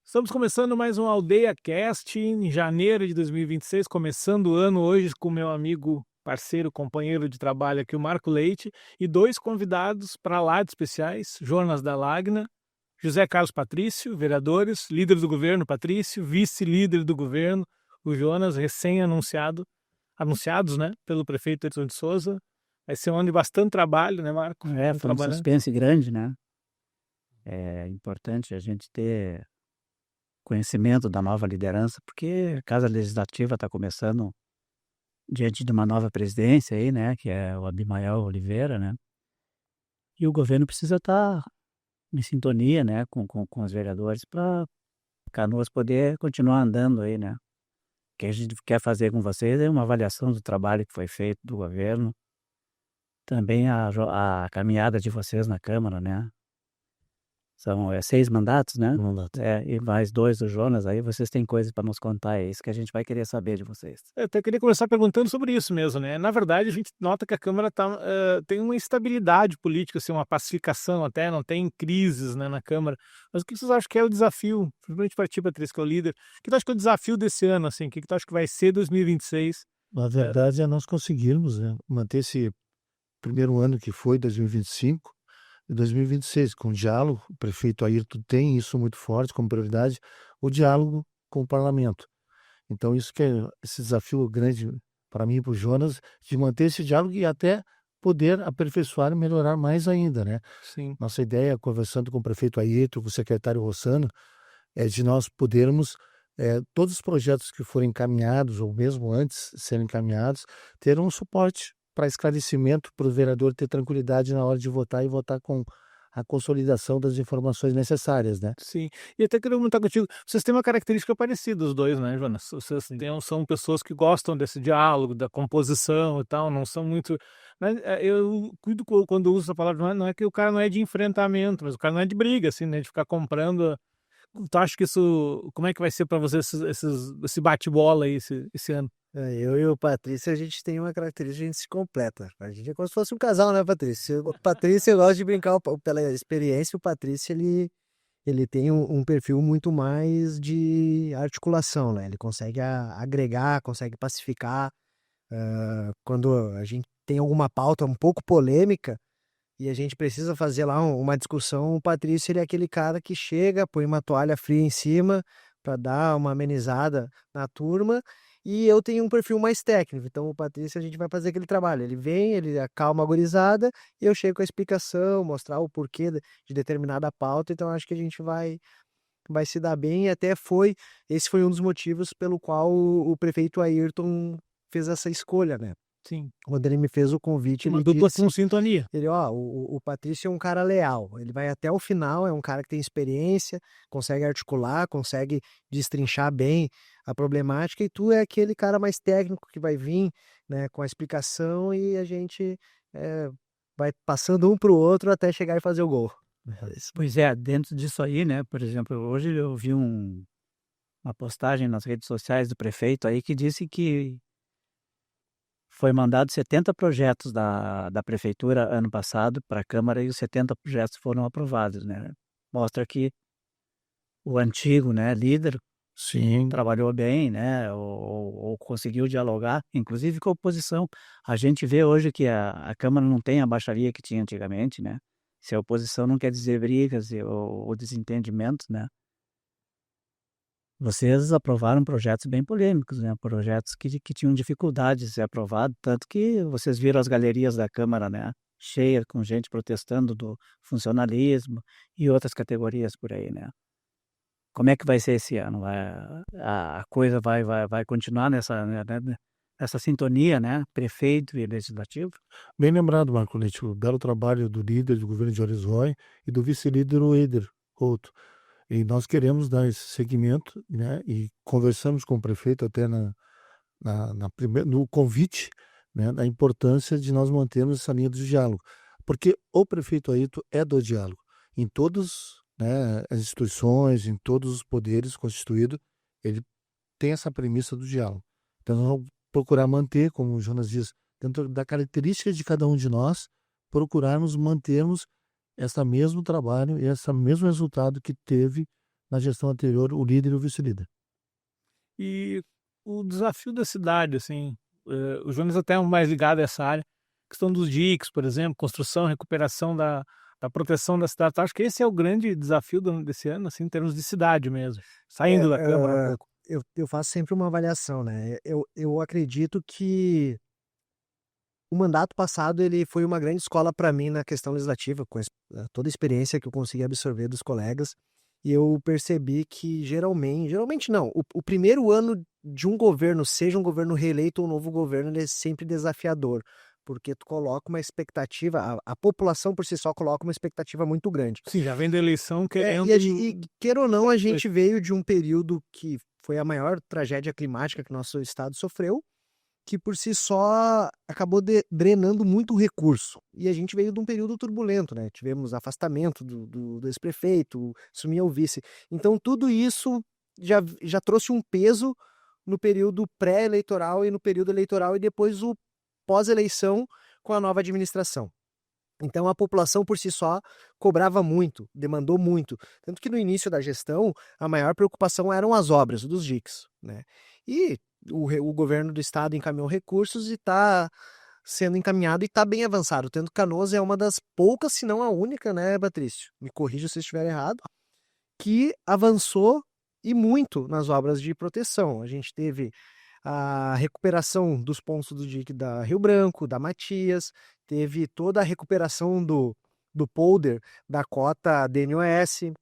Estamos começando mais um Aldeia Cast em janeiro de 2026, começando o ano hoje com meu amigo, parceiro, companheiro de trabalho aqui, o Marco Leite, e dois convidados para lá de especiais, Jonas Dalagna, José Carlos Patrício, vereadores, líder do governo, Patrício, vice-líder do governo, o Jonas, anunciados, né, pelo prefeito Edson de Souza. Vai ser um ano de bastante trabalho, né, Marco? Foi um suspense grande, né? É importante a gente ter conhecimento da nova liderança, porque a Casa Legislativa está começando diante de uma nova presidência aí, né? Que é o Abimael Oliveira, né? E o governo precisa estar em sintonia, né? Com os vereadores para Canoas poder continuar andando aí, né? O que a gente quer fazer com vocês é uma avaliação do trabalho que foi feito do governo, também a caminhada de vocês na Câmara, né? São 6 mandatos, né? Mandato. E mais 2 do Jonas, aí vocês têm coisas para nos contar, é isso que a gente vai querer saber de vocês. Eu até queria começar perguntando sobre isso mesmo, né? Na verdade, a gente nota que a Câmara tem uma estabilidade política, assim, uma pacificação até, não tem crises, né, na Câmara. Mas o que vocês acham que é o desafio, principalmente para ti, Patrícia, que é o líder, o que tu acha que é o desafio desse ano, assim? O que tu acha que vai ser 2026? Na verdade, é nós conseguirmos, né, manter esse primeiro ano que foi 2025 e 2026, com diálogo. O prefeito Ayrton tem isso muito forte como prioridade, o diálogo com o parlamento. Então, isso que é esse desafio grande para mim e para o Jonas, de manter esse diálogo e até poder aperfeiçoar e melhorar mais ainda, né? Sim. Nossa ideia, conversando com o prefeito Ayrton, com o secretário Rossano, é de nós podermos, todos os projetos que forem encaminhados, ou mesmo antes de serem encaminhados, ter um suporte para esclarecimento, para o vereador ter tranquilidade na hora de votar e votar com a consolidação das informações necessárias, né? Sim. E até queria perguntar contigo, vocês têm uma característica parecida, os dois, né, Jonas? Vocês são pessoas que gostam desse diálogo, da composição e tal, não são muito. Né, eu cuido quando eu uso essa palavra, não é que o cara não é de enfrentamento, mas o cara não é de briga, assim, né, de ficar comprando. Tu acha que isso. Como é que vai ser para vocês esse bate-bola aí esse ano? Eu e o Patrício, a gente tem uma característica, a gente se completa. A gente é como se fosse um casal, né, Patrício? O Patrício, eu gosto de brincar pela experiência, o Patrício, ele tem um perfil muito mais de articulação, né? Ele consegue agregar, consegue pacificar. Quando a gente tem alguma pauta um pouco polêmica e a gente precisa fazer lá uma discussão, o Patrício, ele é aquele cara que chega, põe uma toalha fria em cima para dar uma amenizada na turma. E eu tenho um perfil mais técnico, então o Patrício, a gente vai fazer aquele trabalho. Ele vem, ele acalma a gurizada, e eu chego com a explicação, mostrar o porquê de determinada pauta. Então acho que a gente vai se dar bem. E até esse foi um dos motivos pelo qual o prefeito Ayrton fez essa escolha, né? Sim. Quando ele me fez o convite, Uma ele dupla disse, com sintonia. o Patrício é um cara leal, ele vai até o final, é um cara que tem experiência, consegue articular, consegue destrinchar bem a problemática, e tu é aquele cara mais técnico que vai vir, né, com a explicação, e a gente vai passando um para o outro até chegar e fazer o gol. Pois é, dentro disso aí, né? Por exemplo, hoje eu vi uma postagem nas redes sociais do prefeito aí que disse que foi mandado 70 projetos da prefeitura ano passado para a Câmara e os 70 projetos foram aprovados, né? Mostra que o antigo, né, líder Sim. trabalhou bem, né, ou conseguiu dialogar, inclusive com a oposição. A gente vê hoje que a Câmara não tem a baixaria que tinha antigamente, né? Se a oposição não quer dizer brigas ou desentendimentos, né? Vocês aprovaram projetos bem polêmicos, né? Projetos que tinham dificuldade de ser aprovado, tanto que vocês viram as galerias da Câmara, né? Cheias com gente protestando do funcionalismo e outras categorias por aí, né? Como é que vai ser esse ano? A coisa vai continuar nessa sintonia, né? Prefeito e legislativo? Bem lembrado, Marco Leite, o belo trabalho do líder do governo de Orizói e do vice-líder, o Eider Couto. E nós queremos dar esse segmento, né? E conversamos com o prefeito até no convite, né? Da importância de nós mantermos essa linha do diálogo. Porque o prefeito Ayrton é do diálogo. Em todas, né, as instituições, em todos os poderes constituídos, ele tem essa premissa do diálogo. Então, nós vamos procurar manter, como o Jonas diz, dentro da característica de cada um de nós, procurarmos mantermos esse mesmo trabalho e esse mesmo resultado que teve na gestão anterior o líder e o vice-líder. E o desafio da cidade, assim, o Jonas até é mais ligado a essa área, questão dos diques, por exemplo, construção, recuperação da proteção da cidade. Acho que esse é o grande desafio desse ano, assim, em termos de cidade mesmo, saindo da Câmara um pouco. Eu faço sempre uma avaliação, né? Eu acredito que o mandato passado ele foi uma grande escola para mim na questão legislativa, com toda a experiência que eu consegui absorver dos colegas, e eu percebi que geralmente não, o primeiro ano de um governo, seja um governo reeleito ou um novo governo, ele é sempre desafiador, porque tu coloca uma expectativa, a população por si só coloca uma expectativa muito grande. Sim, já vem da eleição querendo... E queira ou não, a gente veio de um período que foi a maior tragédia climática que nosso estado sofreu, que por si só acabou drenando muito recurso. E a gente veio de um período turbulento, né? Tivemos afastamento do ex-prefeito, sumia o vice. Então tudo isso já trouxe um peso no período pré-eleitoral e no período eleitoral e depois o pós-eleição com a nova administração. Então a população por si só cobrava muito, demandou muito. Tanto que no início da gestão, a maior preocupação eram as obras dos diques, né? E o governo do estado encaminhou recursos e está sendo encaminhado e está bem avançado. Tanto que Canoas é uma das poucas, se não a única, né, Patrício? Me corrija se eu estiver errado, que avançou e muito nas obras de proteção. A gente teve a recuperação dos pontos do dique da Rio Branco, da Matias, teve toda a recuperação do polder da cota DNOS,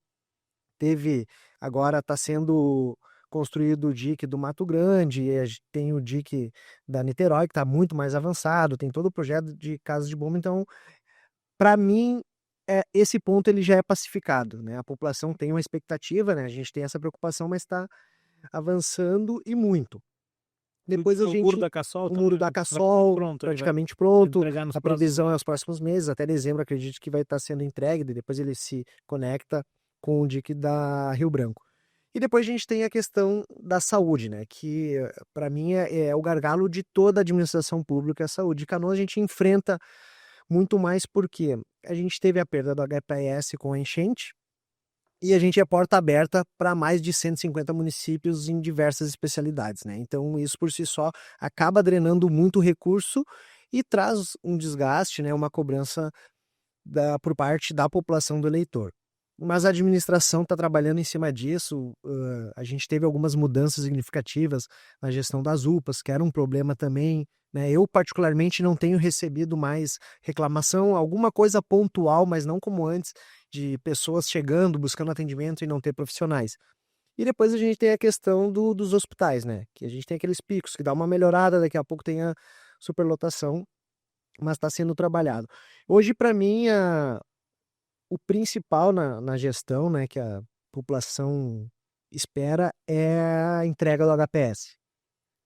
agora está sendo construído o dique do Mato Grande, tem o dique da Niterói, que está muito mais avançado, tem todo o projeto de Casa de Bomba, então, para mim, esse ponto ele já é pacificado, né? A população tem uma expectativa, né? A gente tem essa preocupação, mas está avançando e muito. Depois o muro da Cassol, o muro da Cassol, pronto, praticamente pronto. A previsão é os próximos meses, até dezembro acredito que vai estar sendo entregue, e depois ele se conecta com o dique da Rio Branco. E depois a gente tem a questão da saúde, né? Que para mim é o gargalo de toda a administração pública, a saúde. Canoas a gente enfrenta muito mais porque a gente teve a perda do HPS com a enchente, e a gente é porta aberta para mais de 150 municípios em diversas especialidades, né? Então isso por si só acaba drenando muito recurso e traz um desgaste, né? Uma cobrança por parte da população do eleitor. Mas a administração está trabalhando em cima disso. A gente teve algumas mudanças significativas na gestão das UPAs, que era um problema também, né? Eu, particularmente, não tenho recebido mais reclamação, alguma coisa pontual, mas não como antes, de pessoas chegando, buscando atendimento e não ter profissionais. E depois a gente tem a questão dos hospitais, né? Que a gente tem aqueles picos que dá uma melhorada, daqui a pouco tem a superlotação, mas está sendo trabalhado. Hoje, para mim, o principal na gestão, né, que a população espera é a entrega do HPS.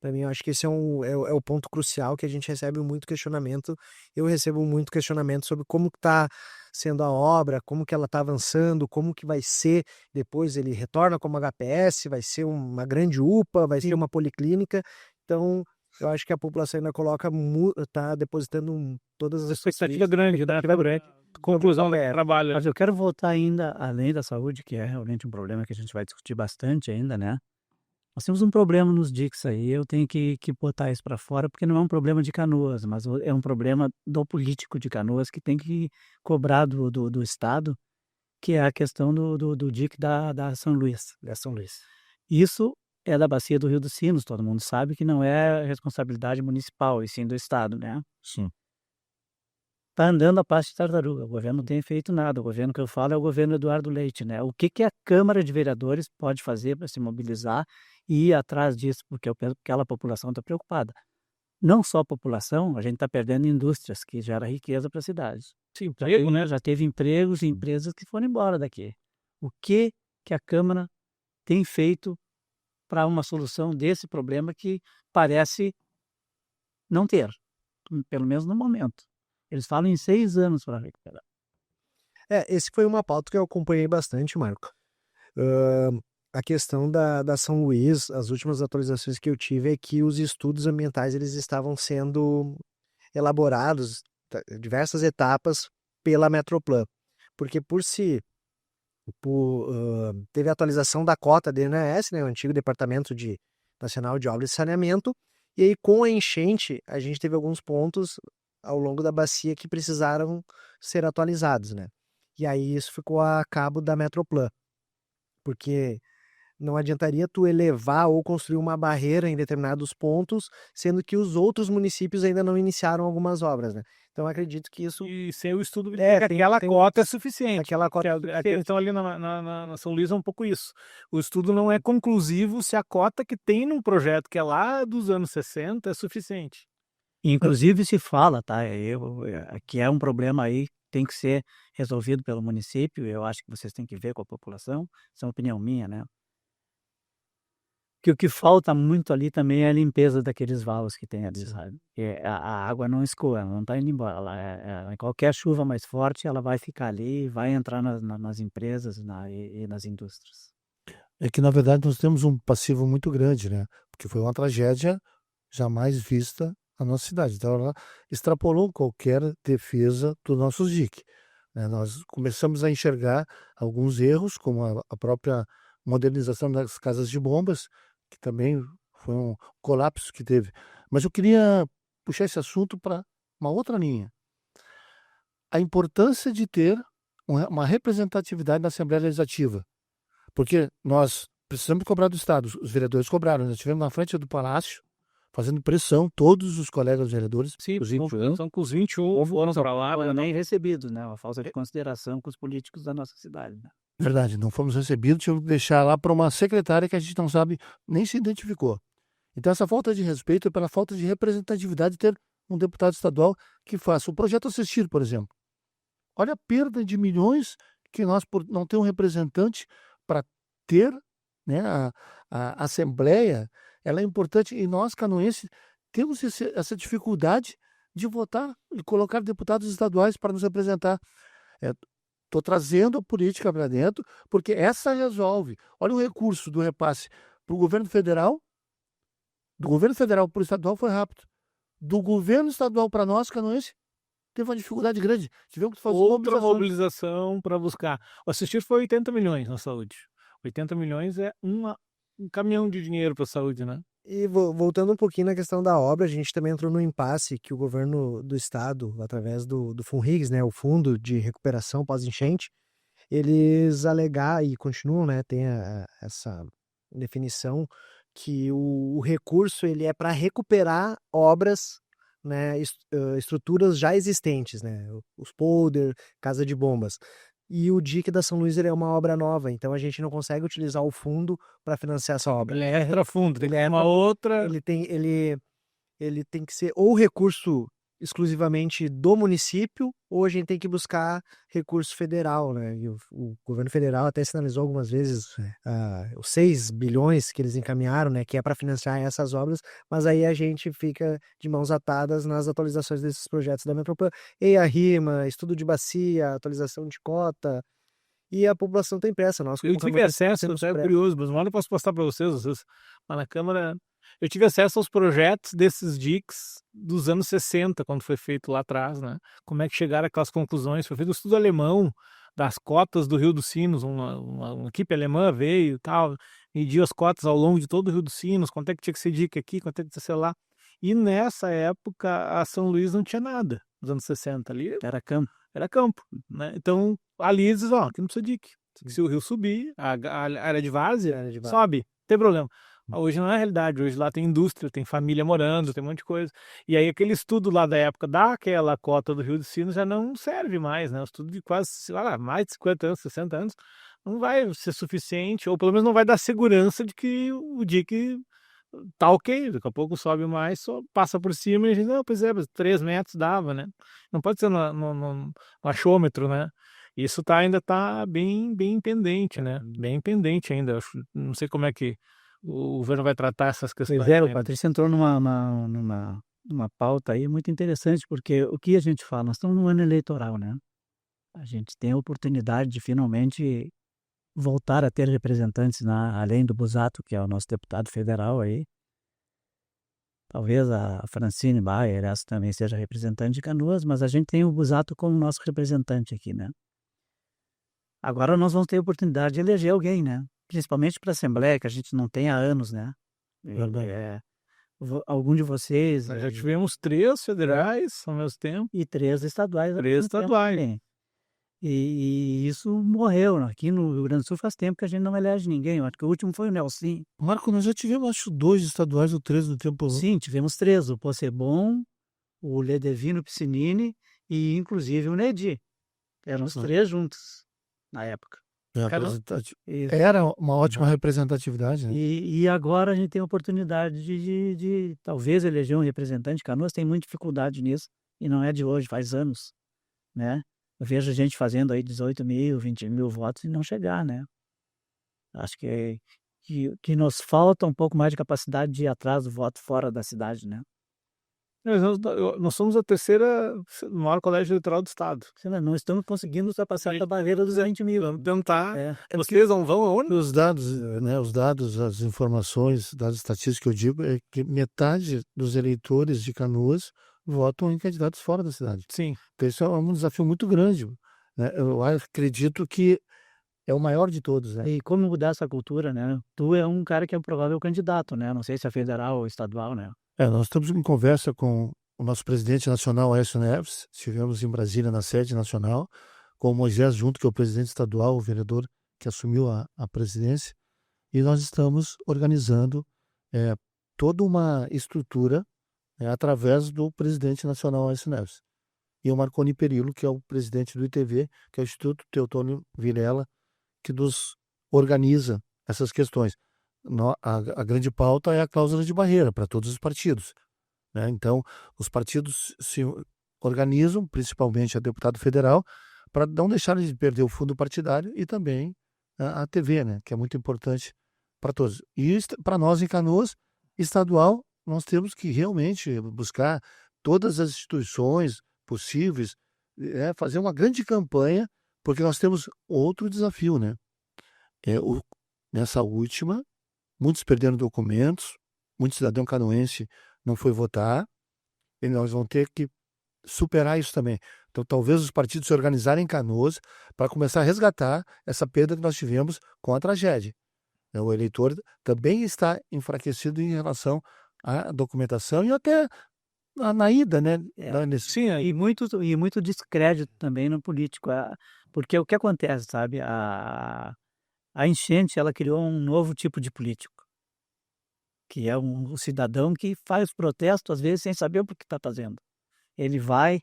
Para mim, eu acho que esse é o ponto crucial, que a gente recebe muito questionamento. Eu recebo muito questionamento sobre como está sendo a obra, como que ela está avançando, como que vai ser. Depois ele retorna como HPS, vai ser uma grande UPA, vai ser uma policlínica. Então, eu acho que a população ainda está depositando todas as expectativa grande, né? Conclusão do trabalho. Mas eu quero voltar ainda além da saúde, que é realmente um problema que a gente vai discutir bastante ainda, né? Nós temos um problema nos diques aí, eu tenho que botar isso para fora, porque não é um problema de Canoas, mas é um problema do político de Canoas que tem que cobrar do Estado, que é a questão do dique da São Luís. Isso é da bacia do Rio dos Sinos, todo mundo sabe que não é responsabilidade municipal, e sim do Estado, né? Sim. Está andando a passo de tartaruga, o governo não tem feito nada, o governo que eu falo é o governo Eduardo Leite, né? O que a Câmara de Vereadores pode fazer para se mobilizar e ir atrás disso, porque eu penso que aquela população está preocupada. Não só a população, a gente está perdendo indústrias que gera riqueza para a cidade. Sim, Já teve empregos e empresas que foram embora daqui. O que a Câmara tem feito para uma solução desse problema que parece não ter, pelo menos no momento? Eles falam em 6 anos para recuperar. Esse foi uma pauta que eu acompanhei bastante, Marco. A questão da São Luís, as últimas atualizações que eu tive é que os estudos ambientais eles estavam sendo elaborados, diversas etapas, pela Metroplan. porque teve a atualização da cota da DNAS, né, o antigo Departamento Nacional de Obras e Saneamento, e aí com a enchente a gente teve alguns pontos ao longo da bacia que precisaram ser atualizados, né? E aí isso ficou a cabo da Metroplan, porque não adiantaria tu elevar ou construir uma barreira em determinados pontos, sendo que os outros municípios ainda não iniciaram algumas obras, né? Então eu acredito que isso E sem o estudo, tem aquela cota é suficiente. aquela Que cota a questão ali na São Luís é um pouco isso. O estudo não é conclusivo se a cota que tem num projeto que é lá dos anos 60 é suficiente. Inclusive se fala, tá? Que é um problema aí que tem que ser resolvido pelo município. Eu acho que vocês têm que ver com a população. Isso é uma opinião minha, né? Que o que falta muito ali também é a limpeza daqueles valos que tem ali, sabe? A água não escoa, ela não está indo embora. Em qualquer chuva mais forte, ela vai ficar ali e vai entrar nas empresas e nas indústrias. É que, na verdade, nós temos um passivo muito grande, né? Porque foi uma tragédia jamais vista na nossa cidade. Então, ela extrapolou qualquer defesa dos nossos DIC, né? Nós começamos a enxergar alguns erros, como a própria modernização das casas de bombas, que também foi um colapso que teve. Mas eu queria puxar esse assunto para uma outra linha. A importância de ter uma representatividade na Assembleia Legislativa. Porque nós precisamos cobrar do Estado, os vereadores cobraram, nós estivemos na frente do Palácio, fazendo pressão, todos os colegas vereadores, Sim, Os 21. são com os 21 foram para lá. Foram nem recebidos, né? Uma falta de consideração com os políticos da nossa cidade, né? verdade, não fomos recebidos, tivemos que deixar lá para uma secretária que a gente não sabe, nem se identificou. Então essa falta de respeito é pela falta de representatividade de ter um deputado estadual que faça o projeto Assistir, por exemplo. Olha a perda de milhões que nós, por não ter um representante para ter, né, a Assembleia, ela é importante e nós, canoenses, temos essa dificuldade de votar e colocar deputados estaduais para nos representar. Estou trazendo a política para dentro, porque essa resolve. Olha o recurso do repasse para o governo federal, do governo federal para o estadual foi rápido. Do governo estadual para nós, canoenses, teve uma dificuldade grande. Tivemos que fazer Outra mobilizações. mobilização para buscar. O Assistir foi 80 milhões na saúde. 80 milhões é um caminhão de dinheiro para a saúde, né? E voltando um pouquinho na questão da obra, a gente também entrou no impasse que o governo do estado, através do FUNRIGS, né, o Fundo de Recuperação Pós-Enchente, eles alegar e continuam, né, tem essa definição que o recurso ele é para recuperar obras, né, estruturas já existentes, né, os polder, casa de bombas. E o DIC da São Luís ele é uma obra nova, então a gente não consegue utilizar o fundo para financiar essa obra. Ele é extra fundo, tem Ele que é ter uma outra. Ele tem que ser ou recurso exclusivamente do município, ou a gente tem que buscar recurso federal, né? E o governo federal até sinalizou algumas vezes os 6 bilhões que eles encaminharam, né? Que é para financiar essas obras, mas aí a gente fica de mãos atadas nas atualizações desses projetos da Metroplan. EIA-RIMA, estudo de bacia, atualização de cota, e a população tem pressa. Nós, Eu como tive canoenses, acesso, temos é pressa. curioso, mas uma hora eu posso postar para vocês, lá na Câmara. Eu tive acesso aos projetos desses DICs dos anos 60, quando foi feito lá atrás, né? Como é que chegaram aquelas conclusões? Foi feito um estudo alemão das cotas do Rio dos Sinos, uma equipe alemã veio e tal, mediu as cotas ao longo de todo o Rio dos Sinos, quanto é que tinha que ser DIC aqui, quanto é que tinha que ser lá. E nessa época a São Luís não tinha nada, nos anos 60 ali, Era campo. era campo, né? Então ali eles dizem, ó, aqui não precisa DIC. Se o rio subir, a área de várzea Área de várzea. sobe, não tem problema. Hoje não é a realidade, hoje lá tem indústria, tem família morando, tem um monte de coisa. E aí aquele estudo lá da época daquela cota do Rio dos Sinos já não serve mais, né? O estudo de quase, sei lá, mais de 50 anos, 60 anos, não vai ser suficiente, ou pelo menos não vai dar segurança de que o DIC tá ok, daqui a pouco sobe mais, só passa por cima e a gente, não, pois é, 3 metros dava, né? Não pode ser no achômetro, né? Isso ainda está bem pendente, né? Bem pendente ainda. Não sei como é que o governo vai tratar essas questões. Pois é, o né? Patrícia entrou numa pauta aí muito interessante, porque o que a gente fala, nós estamos no ano eleitoral, né? A gente tem a oportunidade de finalmente voltar a ter representantes, além do Busato, que é o nosso deputado federal aí. Talvez a Francine Bayer, essa também seja representante de Canoas, mas a gente tem o Busato como nosso representante aqui, né? Agora nós vamos ter a oportunidade de eleger alguém, né? Principalmente para a Assembleia, que a gente não tem há anos, né? Verdade. Algum de vocês Nós já tivemos 3 federais ao mesmo tempo. e 3 estaduais. 3 estaduais. Também. E isso morreu. Aqui no Rio Grande do Sul faz tempo que a gente não elege ninguém. Eu acho que o último foi o Nelson. Marco, nós já tivemos, acho, 2 estaduais ou 3 no tempo. Sim, tivemos 3. O Possebon, o Ledevino Piscinini e inclusive o Nedi. Eram os 3 juntos na época. Era uma ótima representatividade, né? E agora a gente tem a oportunidade de talvez eleger um representante. Canoas tem muita dificuldade nisso, e não é de hoje, faz anos, né? Eu vejo gente fazendo aí 18 mil, 20 mil votos e não chegar, né? Acho que nos falta um pouco mais de capacidade de ir atrás do voto fora da cidade, né? Nós somos a terceira maior colégio eleitoral do estado. Não estamos conseguindo ultrapassar a barreira dos 20 mil. Vamos tentar. É. Vocês não vão aonde? Os dados, né, as informações, dados estatísticos que eu digo, é que metade dos eleitores de Canoas votam em candidatos fora da cidade. Sim. Então isso é um desafio muito grande, né? Eu acredito que é o maior de todos, né? E como mudar essa cultura, né? Tu é um cara que é um provável candidato, né? Não sei se é federal ou estadual, né? Nós estamos em conversa com o nosso presidente nacional, Aécio Neves. Estivemos em Brasília, na sede nacional, com o Moisés Junto, que é o presidente estadual, o vereador que assumiu a presidência. E nós estamos organizando toda uma estrutura através do presidente nacional, Aécio Neves. E o Marconi Perillo, que é o presidente do ITV, que é o Instituto Teotônio Vilela, que nos organiza essas questões. A grande pauta é a cláusula de barreira para todos os partidos, né? Então, os partidos se organizam, principalmente a deputado federal, para não deixar de perder o fundo partidário e também a TV, né? Que é muito importante para todos. E para nós em Canoas, estadual, nós temos que realmente buscar todas as instituições possíveis, fazer uma grande campanha, porque nós temos outro desafio, né? Nessa última, muitos perderam documentos, muito cidadão canoense não foi votar, e nós vamos ter que superar isso também. Então, talvez os partidos se organizarem em Canoas para começar a resgatar essa perda que nós tivemos com a tragédia. O eleitor também está enfraquecido em relação à documentação e até na ida, né? Sim, e muito descrédito também no político. Porque o que acontece, sabe? A enchente, ela criou um novo tipo de político, que é um cidadão que faz protesto, às vezes, sem saber o que está fazendo. Ele vai...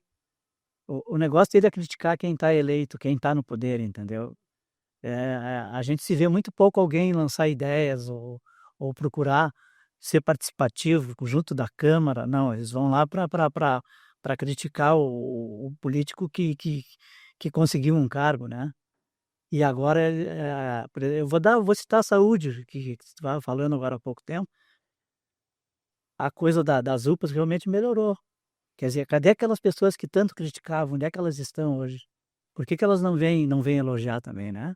O negócio dele é criticar quem está eleito, quem está no poder, entendeu? A gente se vê muito pouco alguém lançar ideias ou procurar ser participativo junto da Câmara. Não, eles vão lá para criticar o político que conseguiu um cargo, né? E agora, eu vou citar a saúde, que você estava falando agora há pouco tempo. A coisa das UPAs realmente melhorou. Quer dizer, cadê aquelas pessoas que tanto criticavam? Onde é que elas estão hoje? Por que elas não vêm elogiar também, né?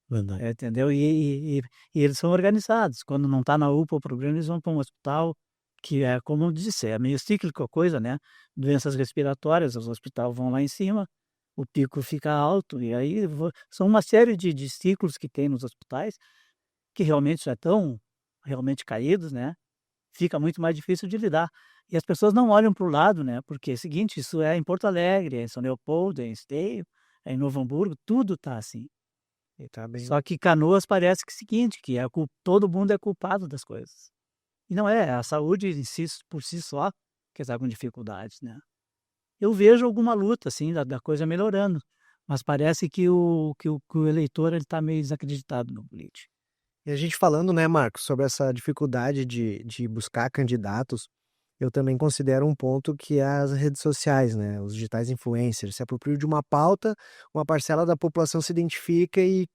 Verdade. Entendeu? E eles são organizados. Quando não está na UPA o programa, eles vão para um hospital, que é, como eu disse, é meio cíclico a coisa, né? Doenças respiratórias, os hospitais vão lá em cima, o pico fica alto, e aí são uma série de ciclos que tem nos hospitais, que realmente já estão realmente caídos, né? Fica muito mais difícil de lidar. E as pessoas não olham para o lado, né? Porque é o seguinte, isso é em Porto Alegre, é em São Leopoldo, é em Esteio, é em Novo Hamburgo, tudo está assim. Tá bem. Só que Canoas parece que é o seguinte, que todo mundo é culpado das coisas. E não é, a saúde em si, por si só, que está com dificuldades, né? Eu vejo alguma luta, assim, da coisa melhorando, mas parece que o eleitor está meio desacreditado no político. E a gente falando, né, Marcos, sobre essa dificuldade de buscar candidatos, eu também considero um ponto que é as redes sociais, né? Os digitais influencers se apropriam de uma pauta, uma parcela da população se identifica e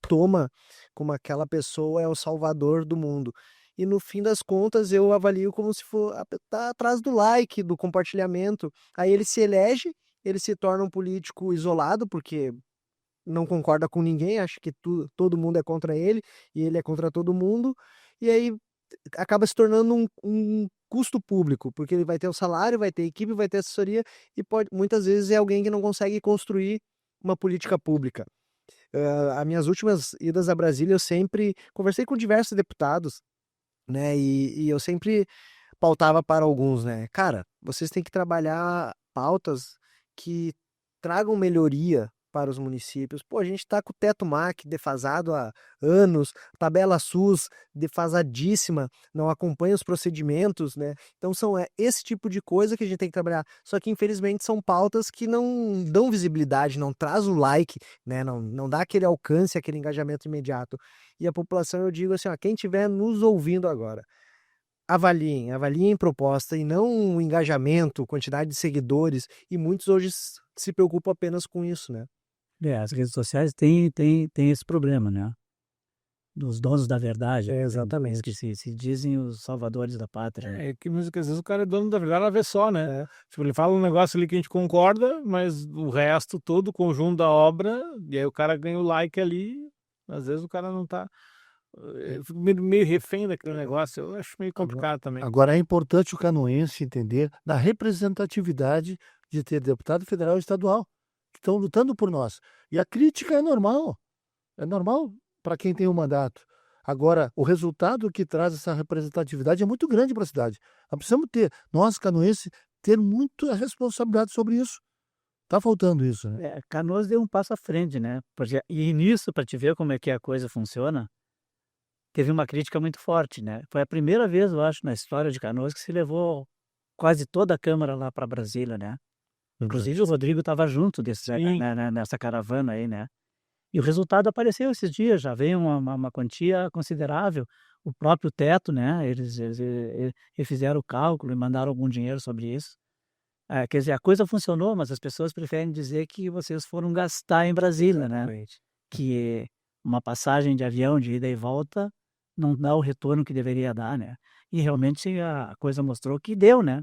toma como aquela pessoa é o salvador do mundo. E no fim das contas eu avalio como se for tá atrás do like, do compartilhamento. Aí ele se elege, ele se torna um político isolado, porque não concorda com ninguém, acha que todo mundo é contra ele e ele é contra todo mundo. E aí acaba se tornando um custo público, porque ele vai ter o salário, vai ter equipe, vai ter assessoria e muitas vezes é alguém que não consegue construir uma política pública. As minhas últimas idas a Brasília, eu sempre conversei com diversos deputados, né? E eu sempre pautava para alguns, né? Cara, vocês têm que trabalhar pautas que tragam melhoria para os municípios. Pô, a gente está com o teto MAC defasado há anos, tabela SUS defasadíssima, não acompanha os procedimentos, né? Então são esse tipo de coisa que a gente tem que trabalhar. Só que infelizmente são pautas que não dão visibilidade, não traz o like, né? Não dá aquele alcance, aquele engajamento imediato. E a população, eu digo assim, ó, quem estiver nos ouvindo agora, avaliem proposta e não o engajamento, quantidade de seguidores, e muitos hoje se preocupam apenas com isso, né? As redes sociais têm esse problema, né? Dos donos da verdade, É, que exatamente. se dizem os salvadores da pátria, né? É que música, às vezes o cara é dono da verdade, ela vê só, né? É. Tipo, ele fala um negócio ali que a gente concorda, mas o resto, todo o conjunto da obra, e aí o cara ganha o like ali, às vezes o cara não tá. Eu fico meio refém daquele negócio, eu acho meio complicado também. Agora, é importante o canoense entender da representatividade de ter deputado federal e estadual, que estão lutando por nós. E a crítica é normal para quem tem um mandato. Agora, o resultado que traz essa representatividade é muito grande para a cidade. Nós precisamos ter, nós canoenses, ter muita responsabilidade sobre isso. Está faltando isso, né? Canoas deu um passo à frente, né? E nisso, para te ver como é que a coisa funciona, teve uma crítica muito forte, né? Foi a primeira vez, eu acho, na história de Canoas que se levou quase toda a Câmara lá para Brasília, né? Inclusive o Rodrigo estava junto Sim. nessa caravana aí, né? E o resultado apareceu esses dias, já veio uma quantia considerável. O próprio teto, né? Eles fizeram o cálculo e mandaram algum dinheiro sobre isso. Quer dizer, a coisa funcionou, mas as pessoas preferem dizer que vocês foram gastar em Brasília, né? Exatamente. Que uma passagem de avião de ida e volta não dá o retorno que deveria dar, né? E realmente a coisa mostrou que deu, né?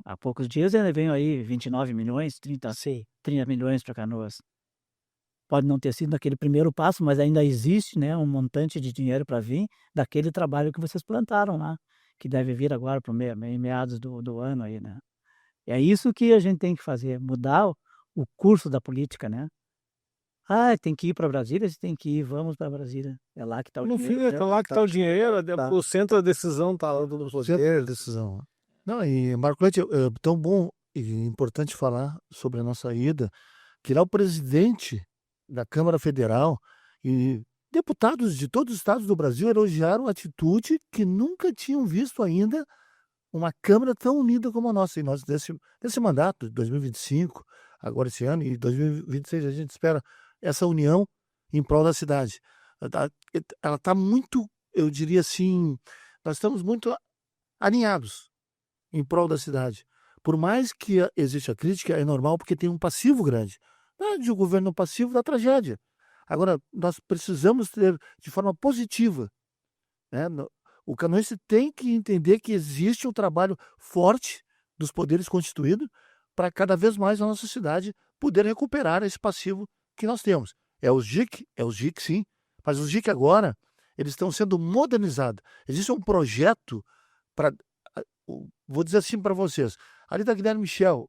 Há poucos dias ele veio aí 29 milhões, 30 Sim. milhões para Canoas. Pode não ter sido naquele primeiro passo, mas ainda existe, né, um montante de dinheiro para vir daquele trabalho que vocês plantaram lá, que deve vir agora para em meados do ano aí, né? É isso que a gente tem que fazer, mudar o curso da política, né? Tem que ir para Brasília, você tem que ir, vamos para Brasília. É lá que está o No fim, dinheiro. é lá que tá o dinheiro, Tá. o centro da decisão tá lá do Centro poder. da decisão. Não, e Marco Leite, é tão bom e importante falar sobre a nossa ida, que lá o presidente da Câmara Federal e deputados de todos os estados do Brasil elogiaram a atitude que nunca tinham visto ainda uma Câmara tão unida como a nossa. E nós, nesse mandato de 2025, agora esse ano, e 2026, a gente espera essa união em prol da cidade. Ela está muito, eu diria assim, nós estamos muito alinhados em prol da cidade. Por mais que exista a crítica, é normal porque tem um passivo grande. Não é de um governo passivo da tragédia. Agora, nós precisamos ter de forma positiva, né? O canoense tem que entender que existe um trabalho forte dos poderes constituídos para cada vez mais a nossa cidade poder recuperar esse passivo que nós temos. É os JIC sim, mas os JIC agora, eles estão sendo modernizados. Existe um projeto para, vou dizer assim para vocês, ali da Guilherme Michel,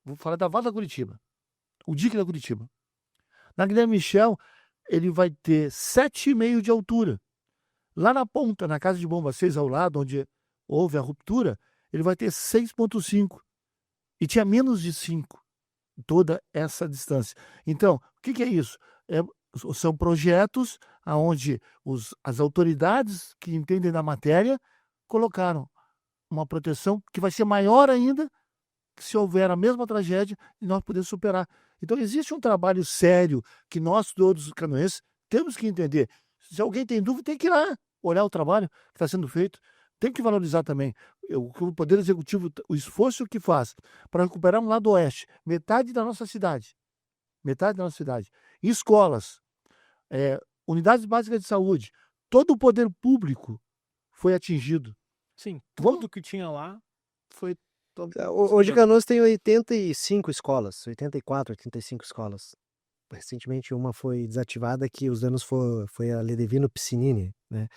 vou falar da Vale da Curitiba, o JIC da Curitiba. Na Guilherme Michel, ele vai ter 7,5 de altura. Lá na ponta, na Casa de Bomba 6, ao lado, onde houve a ruptura, ele vai ter 6,5. E tinha menos de 5 toda essa distância. Então, o que é isso? São projetos onde as autoridades que entendem da matéria colocaram uma proteção que vai ser maior ainda se houver a mesma tragédia e nós podermos superar. Então, existe um trabalho sério que nós, todos os canoenses, temos que entender. Se alguém tem dúvida, tem que ir lá olhar o trabalho que está sendo feito. Tem que valorizar também o Poder Executivo, o esforço que faz para recuperar um lado oeste, metade da nossa cidade. Metade da nossa cidade. Escolas, unidades básicas de saúde, todo o poder público foi atingido. Sim, tudo que tinha lá foi... Hoje Canoas tem 85 escolas, 84, 85 escolas. Recentemente uma foi desativada que os danos foi a Ledevino Piscinini, né?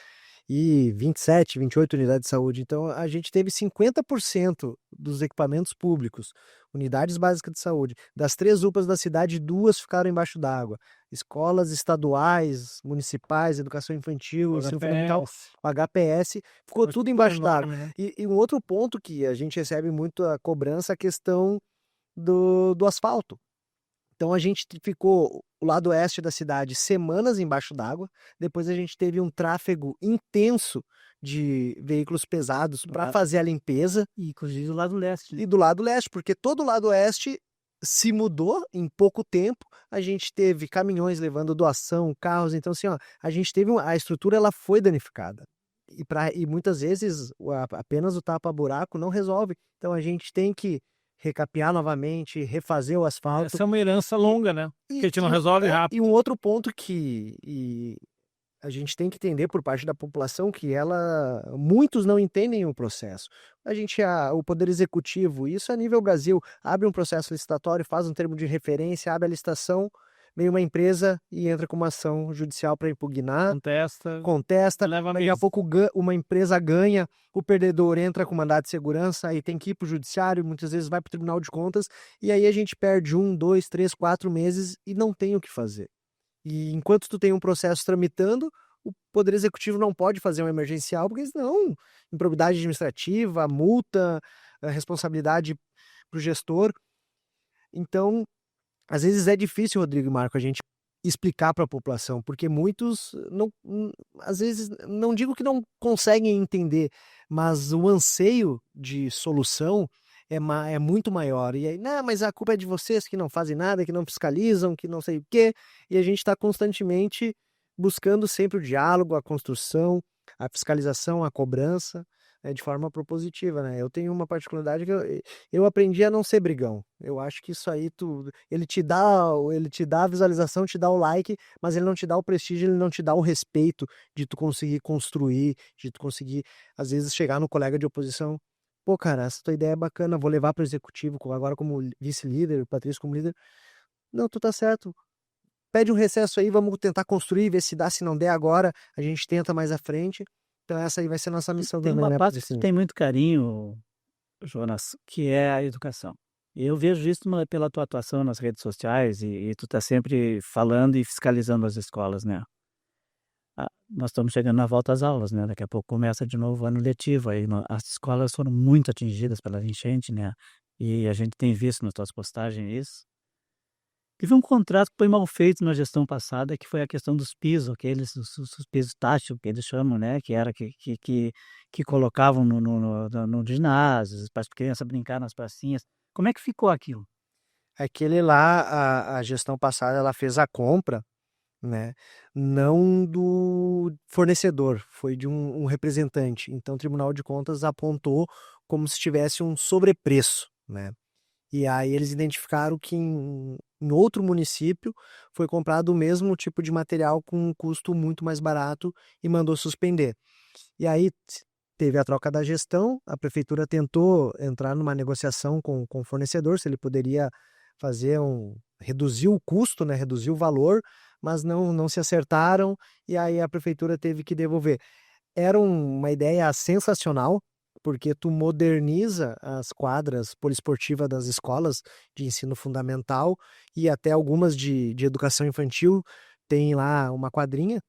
e 27, 28 unidades de saúde. Então, a gente teve 50% dos equipamentos públicos, unidades básicas de saúde. Das 3 UPAs da cidade, 2 ficaram embaixo d'água. Escolas estaduais, municipais, educação infantil, ensino fundamental, HPS. o HPS, ficou Uma tudo estrutura embaixo d'água. enorme, né? E um outro ponto que a gente recebe muito a cobrança, a questão do asfalto. Então a gente ficou o lado oeste da cidade semanas embaixo d'água. Depois a gente teve um tráfego intenso de veículos pesados para fazer a limpeza. E inclusive do lado leste, né? E do lado leste, porque todo o lado oeste se mudou em pouco tempo. A gente teve caminhões levando doação, carros. Então, assim, ó, a gente teve a estrutura, ela foi danificada. E muitas vezes apenas o tapa-buraco não resolve. Então a gente tem que recapear novamente, refazer o asfalto. Essa é uma herança longa, né? Que a gente não E- resolve rápido. E um outro ponto que a gente tem que entender por parte da população que muitos não entendem o processo. O Poder Executivo, isso a nível Brasil, abre um processo licitatório, faz um termo de referência, abre a licitação, vem uma empresa e entra com uma ação judicial para impugnar, contesta, leva daqui a meses. pouco uma empresa ganha, o perdedor entra com mandado de segurança, aí tem que ir para o judiciário, muitas vezes vai para o Tribunal de Contas, e aí a gente perde 1, 2, 3, 4 meses e não tem o que fazer. E enquanto tu tem um processo tramitando, o Poder Executivo não pode fazer um emergencial, porque senão improbidade administrativa, multa, a responsabilidade para o gestor. Então, às vezes é difícil, Rodrigo e Marco, a gente explicar para a população, porque muitos às vezes não digo que não conseguem entender, mas o anseio de solução é muito maior. E aí, não, mas a culpa é de vocês que não fazem nada, que não fiscalizam, que não sei o quê. E a gente está constantemente buscando sempre o diálogo, a construção, a fiscalização, a cobrança, né, de forma propositiva, né? Eu tenho uma particularidade que eu aprendi a não ser brigão. Eu acho que isso aí ele te dá a visualização, te dá o like, mas ele não te dá o prestígio, ele não te dá o respeito de tu conseguir construir, de tu conseguir às vezes chegar no colega de oposição. Pô, cara, essa tua ideia é bacana, vou levar para o executivo, agora como vice-líder, o Patrício como líder. Não, tu tá certo. Pede um recesso aí, vamos tentar construir, ver se dá, se não der agora, a gente tenta mais à frente. Então essa aí vai ser a nossa missão Tem também, uma né, parte que tu Patricinho? tem muito carinho, Jonas, que é a educação. Eu vejo isso pela tua atuação nas redes sociais e tu tá sempre falando e fiscalizando as escolas, né? Nós estamos chegando na volta às aulas, né? Daqui a pouco começa de novo o ano letivo. Aí as escolas foram muito atingidas pela enchente, né? E a gente tem visto nas tuas postagens isso. Teve um contrato que foi mal feito na gestão passada, que foi a questão dos pisos, os pisos táticos que eles chamam, né? Que era que colocavam no ginásio, para as crianças brincar nas pracinhas. Como é que ficou aquilo? Aquele lá, a gestão passada, ela fez a compra, né? Não do fornecedor, foi de um representante. Então o Tribunal de Contas apontou como se tivesse um sobrepreço, né? E aí eles identificaram que em outro município foi comprado o mesmo tipo de material com um custo muito mais barato e mandou suspender. E aí teve a troca da gestão, a prefeitura tentou entrar numa negociação com o fornecedor, se ele poderia reduzir o custo, né, reduzir o valor, mas não se acertaram e aí a prefeitura teve que devolver. Era uma ideia sensacional, porque tu moderniza as quadras poliesportivas das escolas de ensino fundamental e até algumas de educação infantil tem lá uma quadrinha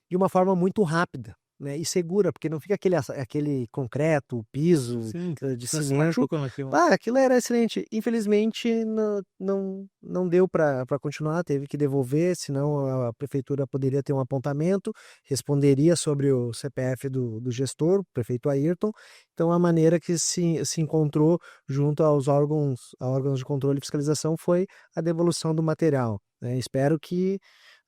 de uma forma muito rápida, né, e segura, porque não fica aquele concreto, piso Sim, de você se cimento. machuca naquilo. Aquilo era excelente. Infelizmente, não deu para continuar, teve que devolver, senão a prefeitura poderia ter um apontamento, responderia sobre o CPF do gestor, o prefeito Ayrton. Então, a maneira que se encontrou junto a órgãos de controle e fiscalização foi a devolução do material, né? Espero que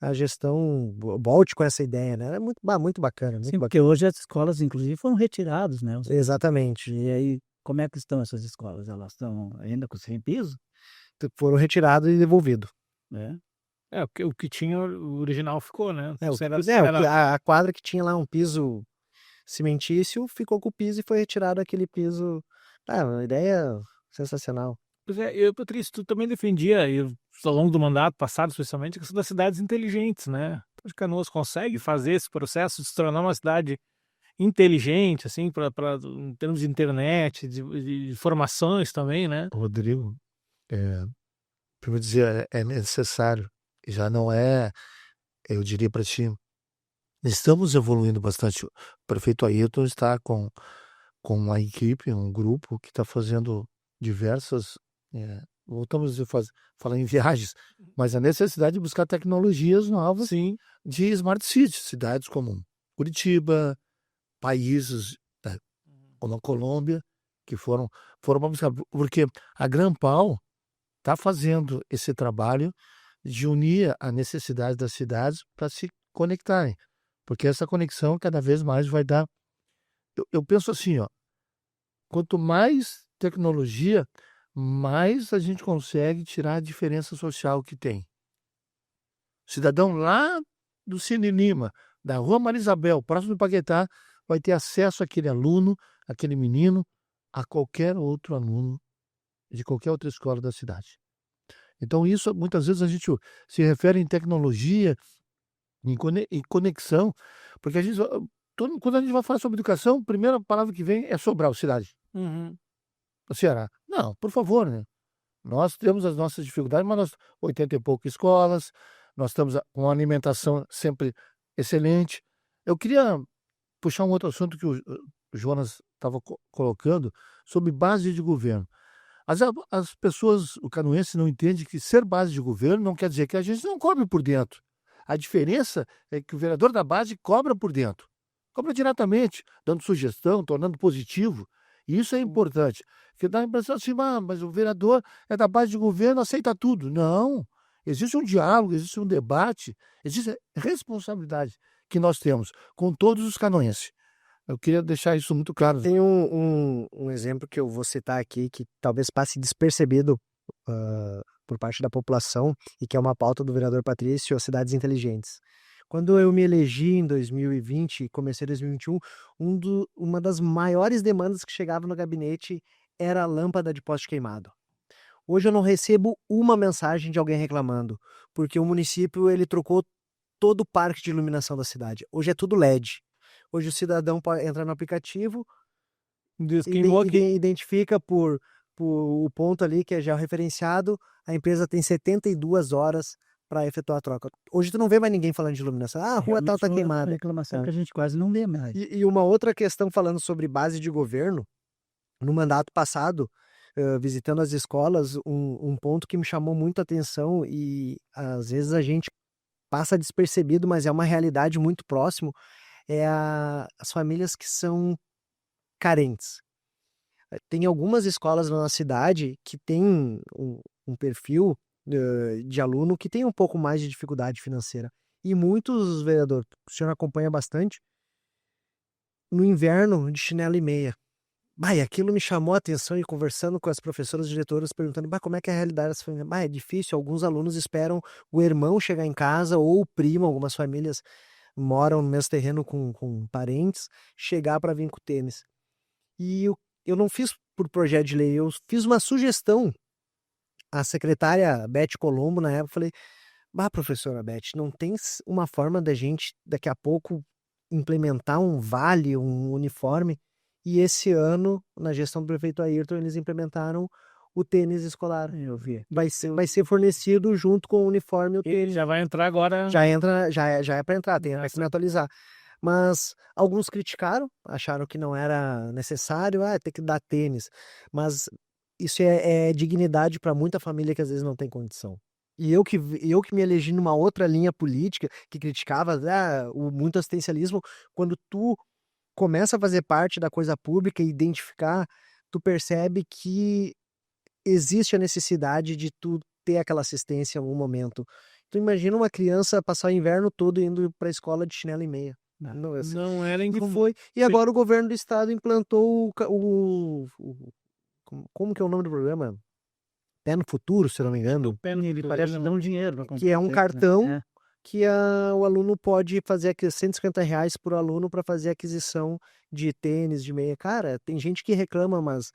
a gestão volte com essa ideia, né? É muito bacana, muito Sim, bacana. porque hoje as escolas, inclusive, foram retiradas, né? Exatamente. E aí, como é que estão essas escolas? Elas estão ainda sem piso? Foram retirados e devolvidos. Né? O que tinha, o original ficou, né? A quadra que tinha lá um piso cimentício ficou com o piso e foi retirado aquele piso. Uma ideia sensacional. Pois é, Patrício, tu também defendia, ao longo do mandato passado, especialmente, a questão das cidades inteligentes, né? Acho que Canoas consegue fazer esse processo de se tornar uma cidade inteligente, assim, em termos de internet, de informações também, né? Rodrigo, primeiro dizer, é necessário, já não é, eu diria para ti, estamos evoluindo bastante. O prefeito Ayrton está com uma equipe, um grupo que está fazendo diversas, voltamos a falar em viagens, mas a necessidade de buscar tecnologias novas Sim. de smart cities, cidades como Curitiba, países como a Colômbia, que foram para buscar, porque a Grampal está fazendo esse trabalho de unir a necessidade das cidades para se conectarem, porque essa conexão cada vez mais vai dar. Eu penso assim, ó, quanto mais tecnologia, mais a gente consegue tirar a diferença social que tem. O cidadão lá do Cine Lima, da Rua Maria Isabel, próximo do Paquetá, vai ter acesso àquele aluno, aquele menino, a qualquer outro aluno de qualquer outra escola da cidade. Então isso, muitas vezes a gente se refere em tecnologia, em conexão, porque quando a gente vai falar sobre educação, a primeira palavra que vem é Sobral, cidade. Uhum. O Ceará. Não, por favor, né? Nós temos as nossas dificuldades, mas nós 80 e poucas escolas, nós estamos com uma alimentação sempre excelente. Eu queria puxar um outro assunto que o Jonas estava colocando sobre base de governo. As pessoas, o canoense não entende que ser base de governo não quer dizer que a gente não cobre por dentro. A diferença é que o vereador da base cobra por dentro. Cobra diretamente, dando sugestão, tornando positivo. E isso é importante. Porque dá a impressão assim, mas o vereador é da base de governo, aceita tudo. Não. Existe um diálogo, existe um debate, existe responsabilidade que nós temos com todos os canoenses. Eu queria deixar isso muito claro. Tem um exemplo que eu vou citar aqui, que talvez passe despercebido por parte da população, e que é uma pauta do vereador Patrício, as cidades inteligentes. Quando eu me elegi em 2020 e comecei em 2021, uma das maiores demandas que chegava no gabinete era a lâmpada de poste queimado. Hoje eu não recebo uma mensagem de alguém reclamando, porque o município ele trocou todo o parque de iluminação da cidade. Hoje é tudo LED. Hoje o cidadão pode entrar no aplicativo, identifica por o ponto ali que é georreferenciado, a empresa tem 72 horas para efetuar a troca. Hoje tu não vê mais ninguém falando de iluminação. Ah, a rua tal tá queimada. Reclamação que a gente quase não vê mais. E uma outra questão falando sobre base de governo, no mandato passado, visitando as escolas, um ponto que me chamou muito a atenção e às vezes a gente passa despercebido, mas é uma realidade muito próximo, é as famílias que são carentes. Tem algumas escolas na nossa cidade que tem um perfil de aluno que tem um pouco mais de dificuldade financeira. E muitos, vereador, o senhor acompanha bastante, no inverno de chinelo e meia. E aquilo me chamou a atenção, e conversando com as professoras diretoras, perguntando como é que é a realidade dessa família. É difícil, alguns alunos esperam o irmão chegar em casa ou o primo, algumas famílias moram no mesmo terreno com parentes, chegar para vir com tênis. E eu não fiz por projeto de lei, eu fiz uma sugestão à secretária Beth Colombo na época, falei, professora Beth, não tem uma forma da gente daqui a pouco implementar um vale, um uniforme? E esse ano, na gestão do prefeito Ayrton, eles implementaram o tênis escolar. Eu vi. Vai ser fornecido junto com o uniforme. Ele já vai entrar agora. Já é para entrar, tem que me atualizar. Mas alguns criticaram, acharam que não era necessário, ter que dar tênis. Mas isso é dignidade para muita família que às vezes não tem condição. E eu que me elegi numa outra linha política que criticava muito assistencialismo, quando tu começa a fazer parte da coisa pública e identificar, tu percebe que existe a necessidade de tu ter aquela assistência em algum momento. Tu imagina uma criança passar o inverno todo indo para a escola de chinelo e meia. Não era E agora o governo do estado implantou como que é o nome do programa? Pé no Futuro, se não me engano. Ele parece dar um dinheiro. Que é um cartão que o aluno pode fazer R$150 por aluno para fazer aquisição de tênis, de meia. Cara, tem gente que reclama, mas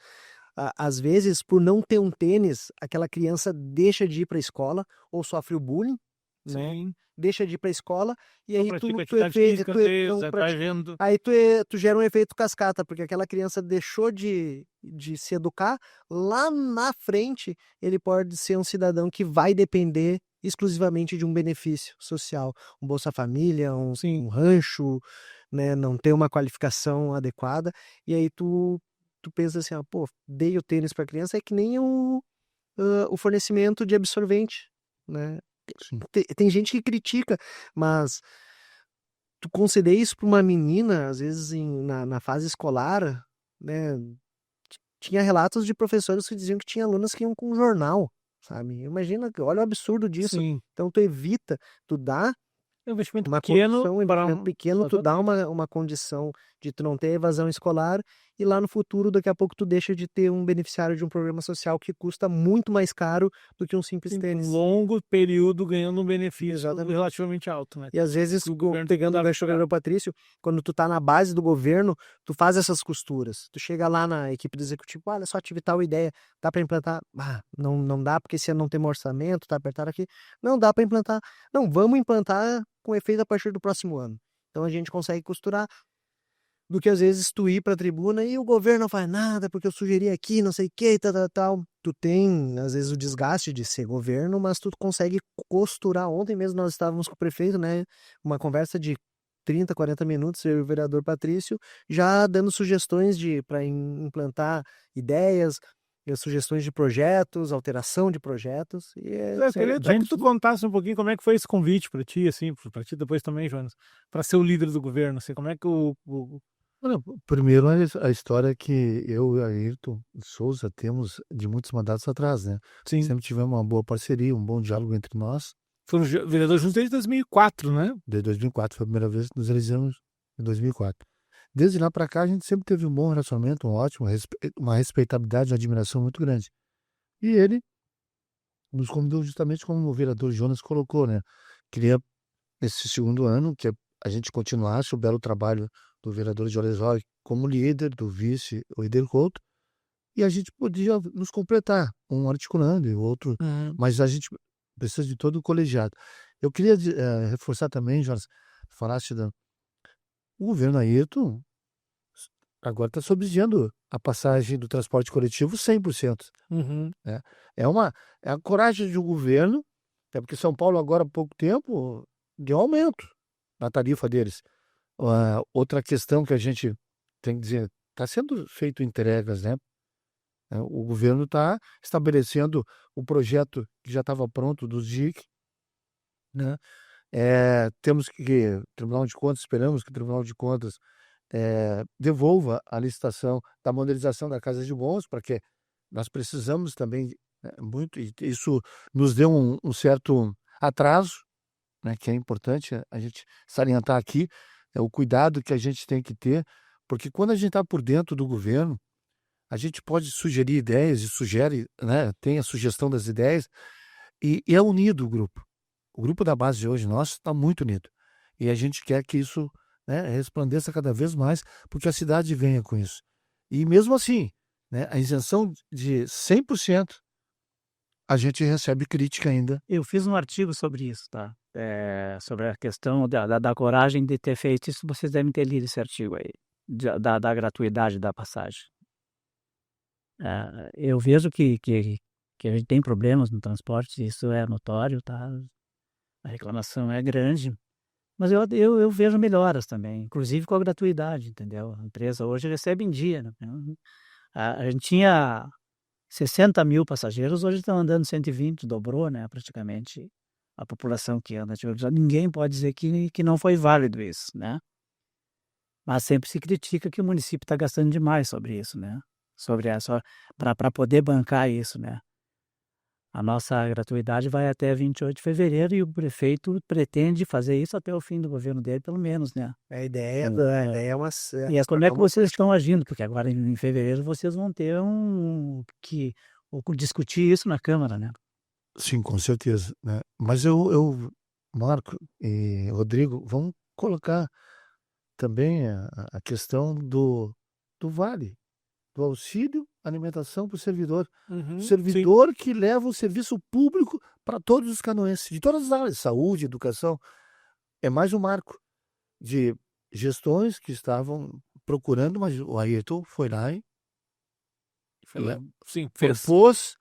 às vezes, por não ter um tênis, aquela criança deixa de ir para a escola ou sofre o bullying, né? Sim. Deixa de ir para a escola e Não aí pratica atividade física, às vezes, não tá vendo. aí tu gera um efeito cascata, porque aquela criança deixou de se educar, lá na frente ele pode ser um cidadão que vai depender exclusivamente de um benefício social, um Bolsa Família, Sim. um rancho, né, não ter uma qualificação adequada, e aí tu pensa assim: pô, dei o tênis para a criança, é que nem o fornecimento de absorvente, né. Sim. Tem gente que critica, mas tu conceder isso para uma menina, às vezes na fase escolar, né, tinha relatos de professores que diziam que tinha alunas que iam com jornal, sabe. Imagina, olha o absurdo disso. Sim. Então tu evita, tu dá É um investimento uma pequeno condição, um para investimento pequeno, tu dá uma condição de tu não ter evasão escolar, e lá no futuro, daqui a pouco, tu deixa de ter um beneficiário de um programa social que custa muito mais caro do que um simples em um tênis. longo período ganhando um benefício Exatamente. relativamente alto, né. E às vezes, O governo pegando o dá gancho do vereador Patrício, quando tu tá na base do governo, tu faz essas costuras. Tu chega lá na equipe do executivo: "Olha só, tive tal ideia, dá para implantar?" Não dá, porque se não tem orçamento, tá apertado aqui. Não dá para implantar. Não, vamos implantar com efeito a partir do próximo ano. Então a gente consegue costurar, do que às vezes tu ir pra tribuna e o governo não faz nada, porque eu sugeri aqui, não sei o que, tal. Tu tem, às vezes, o desgaste de ser governo, mas tu consegue costurar. Ontem mesmo nós estávamos com o prefeito, né, uma conversa de 30, 40 minutos, eu e o vereador Patrício, já dando sugestões para implantar ideias, sugestões de projetos, alteração de projetos, e Eu queria até que tu contasse um pouquinho como é que foi esse convite para ti, assim, para ti depois também, Jonas, para ser o líder do governo, assim, como é que Olha, primeiro a história que eu e Ayrton Souza temos de muitos mandatos atrás, né. sim, Sempre tivemos uma boa parceria, um bom diálogo entre nós. foram vereadores juntos desde 2004, né? Desde 2004, foi a primeira vez que nos elegemos em 2004. Desde lá para cá, a gente sempre teve um bom relacionamento, um ótimo, uma respeitabilidade, uma admiração muito grande. E ele nos convidou justamente como o vereador Jonas colocou, né. Queria, nesse segundo ano, que a gente continuasse o belo trabalho do vereador de Olesói como líder, do vice, o Eider Couto, e a gente podia nos completar, um articulando e o outro, mas a gente precisa de todo o colegiado. Eu queria reforçar também, Jonas, falaste o governo Ayrton agora está subsidiando a passagem do transporte coletivo 100%, Uhum. né. É a coragem de um governo, até porque São Paulo agora há pouco tempo deu aumento na tarifa deles. Outra questão que a gente tem que dizer, está sendo feito entregas, né. O governo está estabelecendo o projeto que já estava pronto do DIC, né. Temos que o Tribunal de Contas, esperamos que o Tribunal de Contas devolva a licitação da modernização da Casa de Bons, porque nós precisamos também, muito, e isso nos deu um certo atraso, né, que é importante a gente salientar aqui, o cuidado que a gente tem que ter, porque quando a gente está por dentro do governo, a gente pode sugerir ideias e sugere, né, tem a sugestão das ideias, e é unido o grupo. O grupo da base de hoje nosso está muito unido. E a gente quer que isso, né, resplandeça cada vez mais, porque a cidade venha com isso. E mesmo assim, né, a isenção de 100%, a gente recebe crítica ainda. Eu fiz um artigo sobre isso, tá? Sobre a questão da coragem de ter feito isso, vocês devem ter lido esse artigo aí, da gratuidade da passagem. Eu vejo que a gente tem problemas no transporte, isso é notório, tá? A reclamação é grande, mas eu vejo melhoras também, inclusive com a gratuidade, entendeu? A empresa hoje recebe em dia, né? A gente tinha 60.000 passageiros, hoje estão andando 120, dobrou, né, praticamente a população que anda. Tipo, já ninguém pode dizer que não foi válido isso, né? Mas sempre se critica que o município está gastando demais sobre isso, né? Sobre essa, para poder bancar isso, né? A nossa gratuidade vai até 28 de fevereiro e o prefeito pretende fazer isso até o fim do governo dele, pelo menos, né? A ideia é uma... E como é que vocês estão agindo? Porque agora em fevereiro vocês vão ter que discutir isso na Câmara, né? Sim, com certeza, né. Mas Marco e Rodrigo, vamos colocar também a questão do vale, do auxílio alimentação para o servidor. O Uhum, sim. servidor que leva o serviço público para todos os canoenses, de todas as áreas, saúde, educação. É mais um marco de gestões que estavam procurando, mas o Ayrton foi lá e Foi lá, sim, fez. propôs,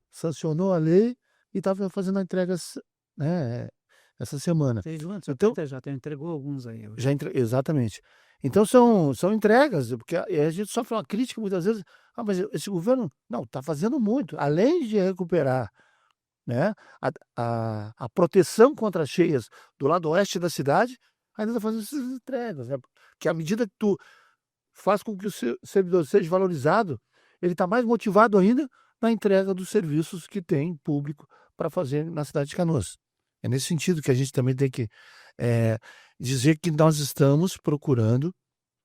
sancionou a lei e estava fazendo a entrega, né, essa semana. Então, Já entregou alguns aí. exatamente. Então são entregas, porque a gente sofre uma crítica muitas vezes. Mas esse governo não está fazendo muito, além de recuperar, né, a proteção contra as cheias do lado oeste da cidade, ainda está fazendo essas entregas, né? Porque à medida que tu faz com que o servidor seja valorizado, ele está mais motivado ainda na entrega dos serviços que tem público para fazer na cidade de Canoas. É nesse sentido que a gente também tem que dizer que nós estamos procurando,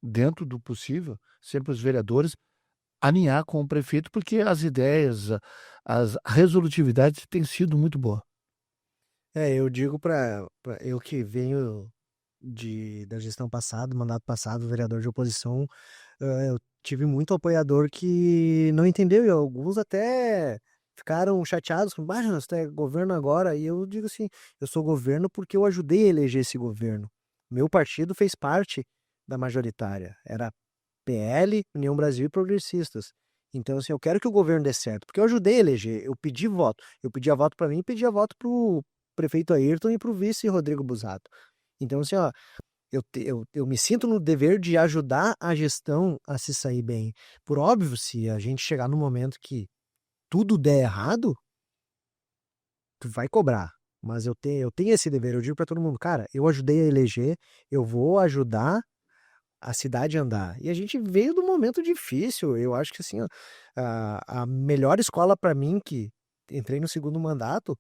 dentro do possível, sempre os vereadores, alinhar com o prefeito, porque as ideias, a resolutividade tem sido muito boa. Eu digo para eu que venho da gestão passada, mandato passado, vereador de oposição, eu tive muito apoiador que não entendeu, e alguns até ficaram chateados, com baixa, você é governo agora, e eu digo assim, eu sou governo porque eu ajudei a eleger esse governo. Meu partido fez parte da majoritária, era PL, União Brasil e Progressistas. Então, assim, eu quero que o governo dê certo, porque eu ajudei a eleger, eu pedia voto para mim e pedia voto pro prefeito Ayrton e pro vice Rodrigo Busato. Então, assim, ó, eu me sinto no dever de ajudar a gestão a se sair bem. Por óbvio, se a gente chegar no momento que tudo der errado, tu vai cobrar. Mas eu tenho esse dever, eu digo para todo mundo, cara, eu ajudei a eleger, eu vou ajudar a cidade a andar. E a gente veio do momento difícil. Eu acho que assim, ó, a melhor escola para mim que entrei no segundo mandato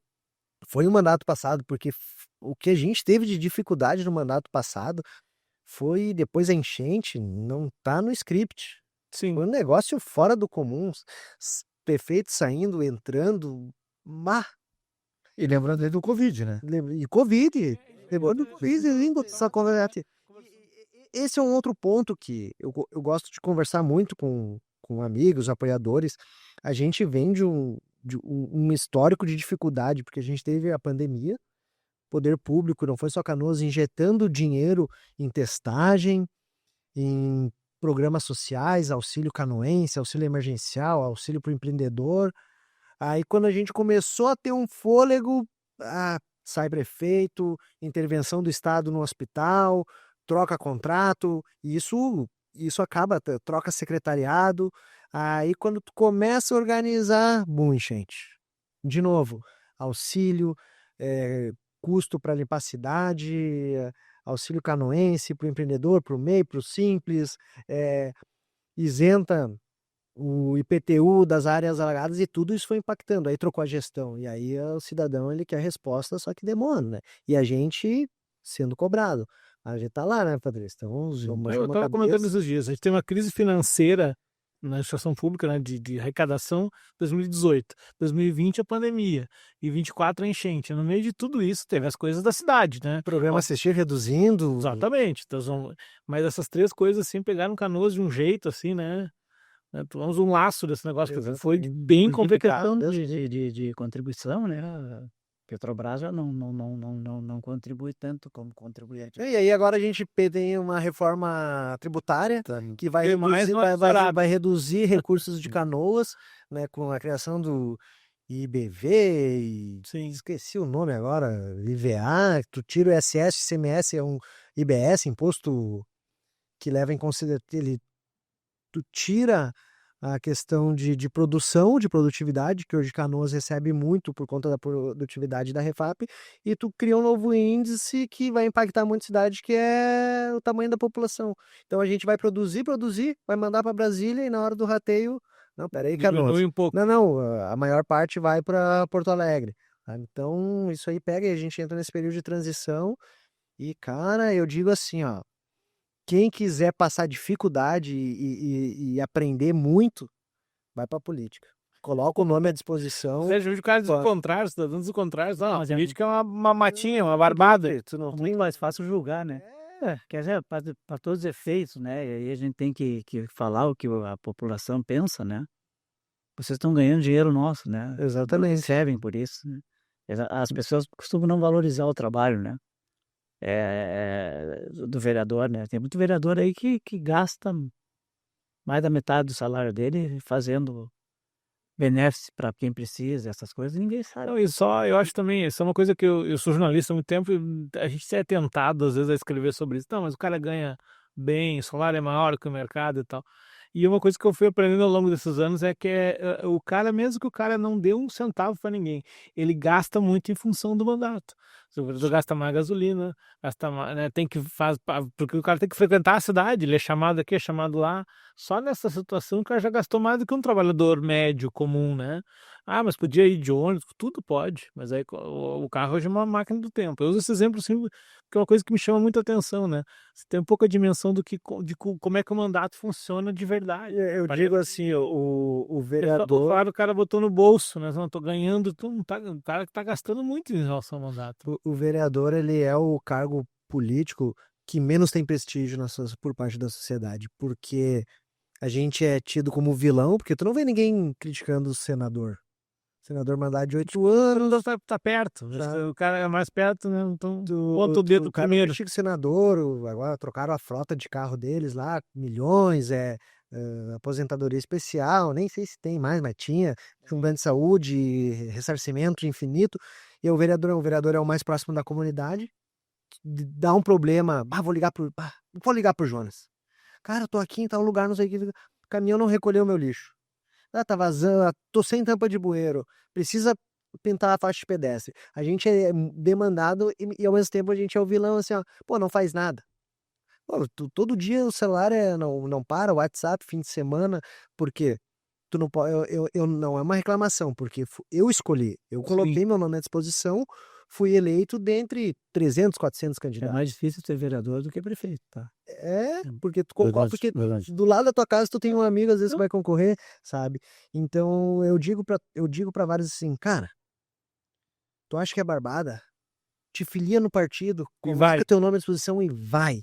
foi o mandato passado, porque o que a gente teve de dificuldade no mandato passado foi depois a enchente, não tá no script. Sim. Foi um negócio fora do comum. Prefeitos saindo, entrando. E lembrando aí do Covid, né? E Covid. Lembrando do Covid, essa conversa. Esse é um outro ponto que eu gosto de conversar muito com amigos, apoiadores. A gente vem de um histórico de dificuldade, porque a gente teve a pandemia, poder público, não foi só Canoas, injetando dinheiro em testagem, em programas sociais, auxílio canoense, auxílio emergencial, auxílio para o empreendedor. Aí quando a gente começou a ter um fôlego, sai prefeito, intervenção do Estado no hospital, troca contrato, e isso acaba, troca secretariado. Aí quando tu começa a organizar, enchente. De novo, auxílio, custo para limpar a cidade, auxílio canoense para o empreendedor, para o MEI, para o Simples, isenta o IPTU das áreas alagadas, e tudo isso foi impactando. Aí trocou a gestão, e aí o cidadão ele quer resposta, só que demora, né? E a gente sendo cobrado. A gente tá lá, né, Patrícia? Então, eu estava comentando esses dias, a gente tem uma crise financeira na administração pública, né, de arrecadação, 2018, 2020 a pandemia, e 24 a enchente. No meio de tudo isso, teve as coisas da cidade, né? Programa assistir reduzindo. Exatamente. Então, mas essas três coisas, assim, pegaram Canoas de um jeito, assim, né? Tomamos um laço desse negócio, foi bem complicado. De contribuição, né? Petrobras já não contribui tanto como contribuía. E aí agora a gente tem uma reforma tributária que vai reduzir recursos de Canoas, né, com a criação do IBV e esqueci o nome agora, IVA, tu tira o ISS, ICMS é um IBS, imposto que leva em consideração, tu tira a questão de produção, de produtividade, que hoje Canoas recebe muito por conta da produtividade da Refap, e tu cria um novo índice que vai impactar muito a cidade, que é o tamanho da população. Então a gente vai produzir, vai mandar para Brasília, e na hora do rateio, não, peraí, Canoas. Um pouco. Não, a maior parte vai para Porto Alegre. Tá? Então isso aí pega, e a gente entra nesse período de transição, e cara, eu digo assim, ó, quem quiser passar dificuldade e aprender muito, vai para a política. Coloca o nome à disposição. Você ajuda o cara dos contrários, cidadãos dos contrários. Não, a política é uma matinha, uma barbada. Tu não muito mais fácil julgar, né? Quer dizer, para todos os efeitos, né? E aí a gente tem que falar o que a população pensa, né? Vocês estão ganhando dinheiro nosso, né? Exatamente. Recebem por isso, né? As pessoas costumam não valorizar o trabalho, né? Do vereador, né? Tem muito vereador aí que gasta mais da metade do salário dele fazendo benefício para quem precisa, essas coisas, ninguém sabe. Não, eu acho também, isso é uma coisa que eu sou jornalista há muito tempo, e a gente é tentado às vezes a escrever sobre isso. Não, mas o cara ganha bem, o salário é maior que o mercado e tal. E uma coisa que eu fui aprendendo ao longo desses anos é que o cara, mesmo que o cara não dê um centavo para ninguém, ele gasta muito em função do mandato. O vereador gasta mais gasolina, gasta mais, né, porque o cara tem que frequentar a cidade, ele é chamado aqui, é chamado lá. Só nessa situação o cara já gastou mais do que um trabalhador médio comum, né? Ah, mas podia ir de ônibus, tudo pode, mas aí o carro hoje é uma máquina do tempo. Eu uso esse exemplo assim, porque é uma coisa que me chama muita atenção, né? Você tem um pouco a dimensão como é que o mandato funciona de verdade. Eu digo assim, o Vereador, vereador, o cara botou no bolso, né? Não tô ganhando, tu não tá, o cara tá gastando muito em relação ao mandato. o vereador, ele é o cargo político que menos tem prestígio por parte da sociedade, porque a gente é tido como vilão, porque tu não vê ninguém criticando o senador. O senador mandar de 8 anos, Tá perto, sabe? o cara é mais perto, né? Então, Tu, bota o dedo o cara primeiro. critica o senador, agora trocaram a frota de carro deles lá, milhões, aposentadoria especial, nem sei se tem mais, mas tinha um plano de saúde, ressarcimento infinito, e o vereador é o mais próximo da comunidade, dá um problema, vou ligar pro Jonas. Cara, eu tô aqui em tal lugar, não sei o que, o caminhão não recolheu meu lixo. Ah, tá vazando, tô sem tampa de bueiro, precisa pintar a faixa de pedestre. A gente é demandado e ao mesmo tempo a gente é o vilão, assim, ó, pô, não faz nada. Pô, todo dia o celular não para, o WhatsApp, fim de semana, porque tu não pode, não é uma reclamação, porque eu escolhi, eu coloquei meu nome à disposição, fui eleito dentre 300, 400 É candidatos. mais difícil ser vereador do que prefeito, tá? Porque tu concorre, porque Verdade. do lado da tua casa tu tem um amigo às vezes que vai concorrer, sabe? Então eu digo para vários assim, cara, tu acha que é barbada? Te filia no partido, E vai. coloca teu nome à disposição e vai.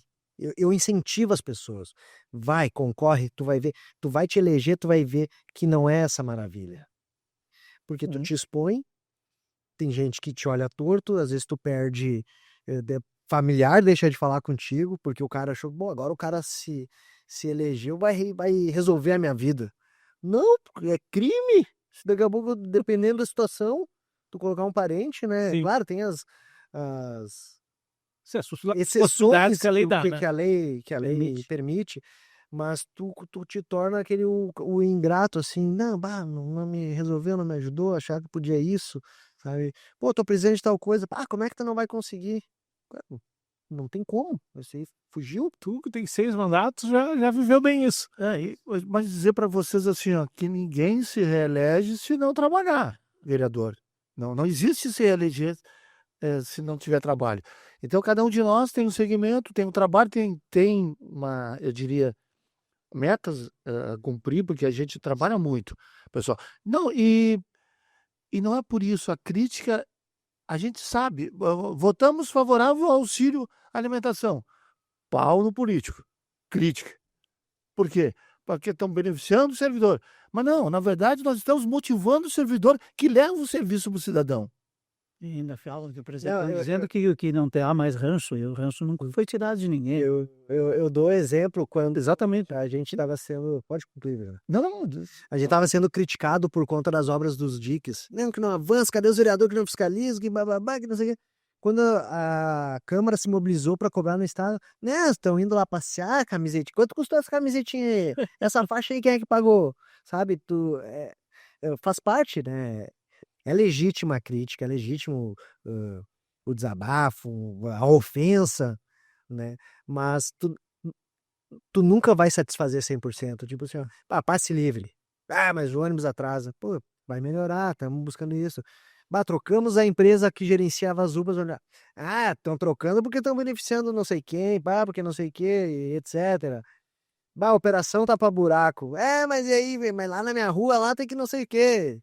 Eu incentivo as pessoas. Vai, concorre, tu vai ver, tu vai te eleger, tu vai ver que não é essa maravilha. Porque tu te expõe, tem gente que te olha torto, às vezes tu perde familiar, deixa de falar contigo, porque o cara achou, bom, agora o cara se elegeu, vai resolver a minha vida. Não, é crime. Se daqui a pouco, dependendo da situação, tu colocar um parente, né? Sim. Claro, tem as Sim, as possibilidades exceções que a lei dá, né? que a lei permite, mas tu te torna o ingrato, assim, não me resolveu, não me ajudou, achava que podia isso, sabe? Pô, tô precisando de tal coisa, como é que tu não vai conseguir? Cara, não tem como, você fugiu. Tu que tem 6 mandatos já viveu bem isso. Mas dizer para vocês assim, ó, que ninguém se reelege se não trabalhar, vereador. Não existe se reeleger se não tiver trabalho. Então, cada um de nós tem um segmento, tem um trabalho, tem uma, eu diria, metas a cumprir, porque a gente trabalha muito, pessoal. Não, e não é por isso. A crítica, a gente sabe, votamos favorável ao auxílio alimentação. Pau no político. Crítica. Por quê? Porque estão beneficiando o servidor. Mas não, na verdade, nós estamos motivando o servidor que leva o serviço para o cidadão. E ainda falam que o Não, presidente dizendo que não terá mais rancho, e o rancho nunca foi tirado de ninguém. eu dou exemplo quando Exatamente. a gente estava sendo. Pode concluir, Vera. Não, A gente estava sendo criticado por conta das obras dos diques. Não, que não avança, cadê os vereadores que não fiscalizam, que bababá, que não sei o quê. Quando a Câmara se mobilizou para cobrar no Estado, né, estão indo lá passear, camiseta. Quanto custou essa camisetinha aí? Essa faixa aí, quem é que pagou? Sabe, faz parte, né? É legítima a crítica, é legítimo o desabafo, a ofensa, né? Mas tu nunca vai satisfazer 100%. Tipo assim, ó, passe livre. Mas o ônibus atrasa. Pô, vai melhorar, estamos buscando isso. Trocamos a empresa que gerenciava as UPAs. Estão trocando porque estão beneficiando não sei quem, porque não sei o que, etc. A operação tá pra buraco. Mas e aí, mas lá na minha rua, lá tem que não sei o que.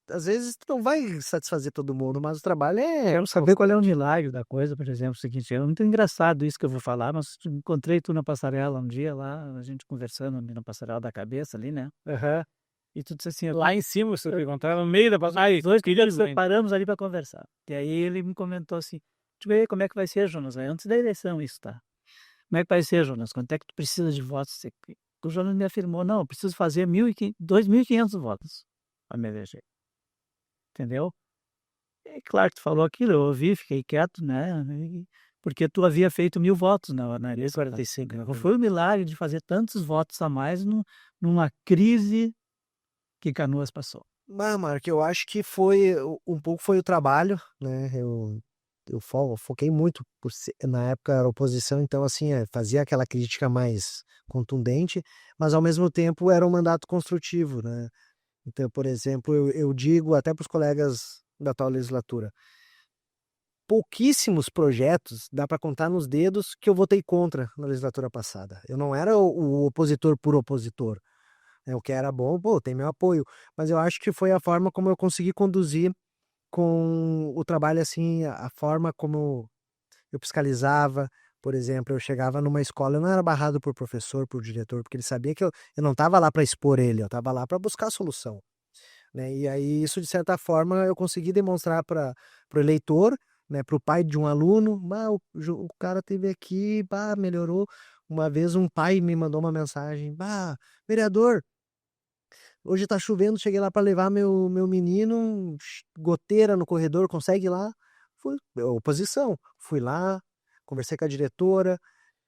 Às vezes tu não vai satisfazer todo mundo, mas o trabalho Quero saber qual é o milagre da coisa, por exemplo, o seguinte, é muito engraçado isso que eu vou falar, mas encontrei tu na passarela um dia lá, a gente conversando ali na passarela da cabeça ali, né? Aham. E tu disse assim, Lá em cima, você perguntar, no meio da passagem. dois queria nos separamos ali para conversar. E aí ele me comentou assim, tu vê como é que vai ser, Jonas? É antes da eleição isso, tá? Como é que vai ser, Jonas? Quanto é que tu precisa de votos? O Jonas me afirmou, não, eu preciso fazer 2.500 votos para me eleger. Entendeu? É claro que tu falou aquilo, eu ouvi, fiquei quieto, né? Porque tu havia feito 1.000 votos na eleição 45. Não foi o milagre de fazer tantos votos a mais numa crise que Canoas passou. Marco, eu acho que foi um pouco foi o trabalho, né? Eu foquei muito na época era oposição, então assim, fazia aquela crítica mais contundente, mas ao mesmo tempo era um mandato construtivo, né? Então, por exemplo, eu digo até para os colegas da atual legislatura, pouquíssimos projetos dá para contar nos dedos que eu votei contra na legislatura passada. Eu não era o opositor por opositor. O que era bom, pô, tem meu apoio. Mas eu acho que foi a forma como eu consegui conduzir com o trabalho, assim, a forma como eu fiscalizava. Por exemplo, eu chegava numa escola, eu não era barrado por professor, por diretor, porque ele sabia que eu não estava lá para expor ele, eu estava lá para buscar a solução, né? E aí isso, de certa forma, eu consegui demonstrar para o eleitor, né, para o pai de um aluno, o cara teve aqui, melhorou. Uma vez um pai me mandou uma mensagem, vereador, hoje tá chovendo, cheguei lá para levar meu menino, goteira no corredor, consegue ir lá? Fui, oposição. Fui lá, conversei com a diretora,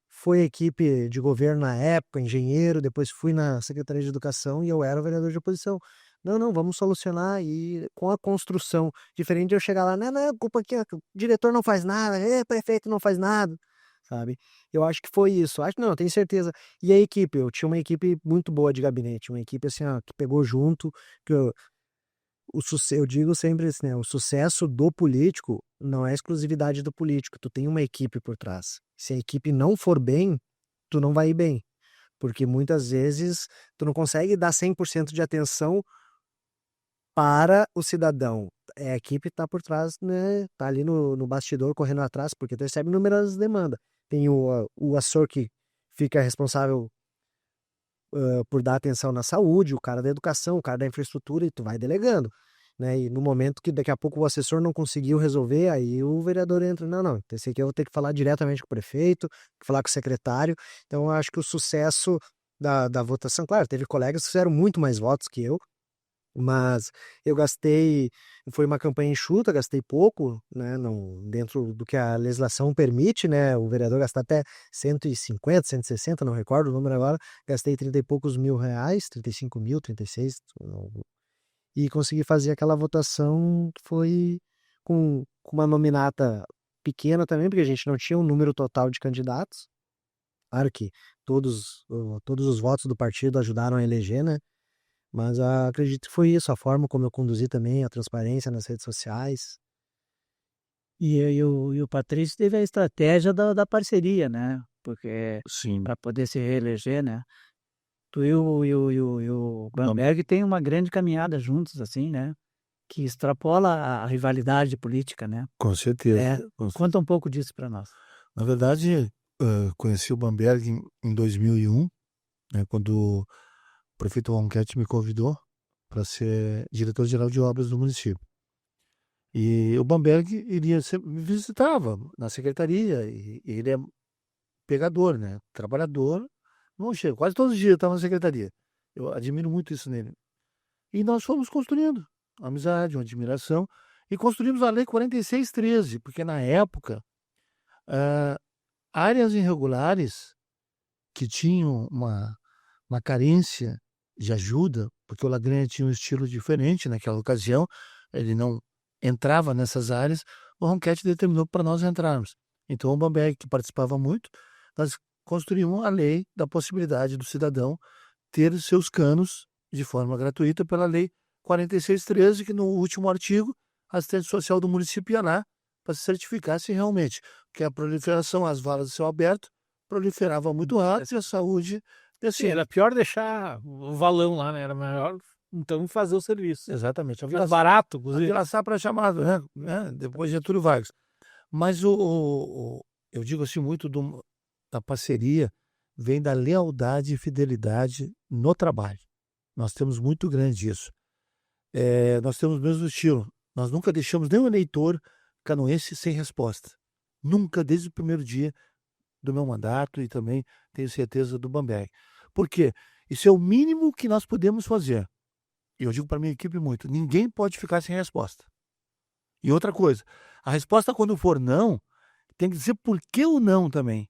foi a equipe de governo na época, engenheiro, depois fui na Secretaria de Educação e eu era o vereador de oposição. Não, vamos solucionar e com a construção. Diferente de eu chegar lá, não, culpa aqui, o diretor não faz nada, prefeito não faz nada, sabe? Eu acho que foi isso. Acho não, tenho certeza. E a equipe, eu tinha uma equipe muito boa de gabinete, uma equipe assim, ó, que pegou junto, que eu digo sempre assim, né, o sucesso do político não é exclusividade do político, tu tem uma equipe por trás. Se a equipe não for bem, tu não vai ir bem, porque muitas vezes tu não consegue dar 100% de atenção para o cidadão. A equipe está por trás, né? Tá ali no bastidor correndo atrás, porque tu recebe inúmeras demandas. Tem o assessor que fica responsável por dar atenção na saúde, o cara da educação, o cara da infraestrutura, e tu vai delegando, né? E no momento que daqui a pouco o assessor não conseguiu resolver, aí o vereador entra, não, esse aqui eu vou ter que falar diretamente com o prefeito, falar com o secretário. Então eu acho que o sucesso da votação, claro, teve colegas que fizeram muito mais votos que eu, mas eu gastei, foi uma campanha enxuta, gastei pouco, né, dentro do que a legislação permite, né, o vereador gastar até 150, 160, não recordo o número agora, gastei 30 e poucos mil reais, 35 mil, 36, e consegui fazer aquela votação que foi com uma nominata pequena também, porque a gente não tinha um número total de candidatos. Claro que todos os votos do partido ajudaram a eleger, né? Mas acredito que foi isso, a forma como eu conduzi também, a transparência nas redes sociais. E o Patrício teve a estratégia da parceria, né? Porque Sim. para poder se reeleger, né? Tu e o Bamberg têm uma grande caminhada juntos, assim, né? Que extrapola a rivalidade política, né? Com certeza. Conta um pouco disso para nós. Na verdade, conheci o Bamberg em 2001, né, quando o prefeito Ronquete me convidou para ser diretor-geral de obras do município. E o Bamberg me visitava na secretaria, e ele é pegador, né, trabalhador, não chega, quase todos os dias estava na secretaria. Eu admiro muito isso nele. E nós fomos construindo uma amizade, uma admiração, e construímos a Lei 4613, porque na época, áreas irregulares que tinham uma carência de ajuda, porque o Ladrone tinha um estilo diferente naquela ocasião, ele não entrava nessas áreas, o Ronquete determinou para nós entrarmos. Então o Bamberg, que participava muito, nós construímos a lei da possibilidade do cidadão ter seus canos de forma gratuita pela Lei 4613, que no último artigo, a assistente social do município ia lá para se certificar se realmente que a proliferação às valas de céu aberto proliferava muito rápido e a saúde Sim, era pior deixar o valão lá, né? Era melhor, então, fazer o serviço. Exatamente. Mais barato, A inclusive. Vila Safra chamado, né? Depois de Getúlio Vargas. Mas eu digo assim muito da parceria, vem da lealdade e fidelidade no trabalho. Nós temos muito grande isso. Nós temos o mesmo estilo. Nós nunca deixamos nenhum eleitor canoense sem resposta. Nunca, desde o primeiro dia do meu mandato e também tenho certeza do Bamberg. Por quê? Isso é o mínimo que nós podemos fazer. E eu digo para minha equipe muito, ninguém pode ficar sem resposta. E outra coisa, a resposta quando for não, tem que dizer por que o não também.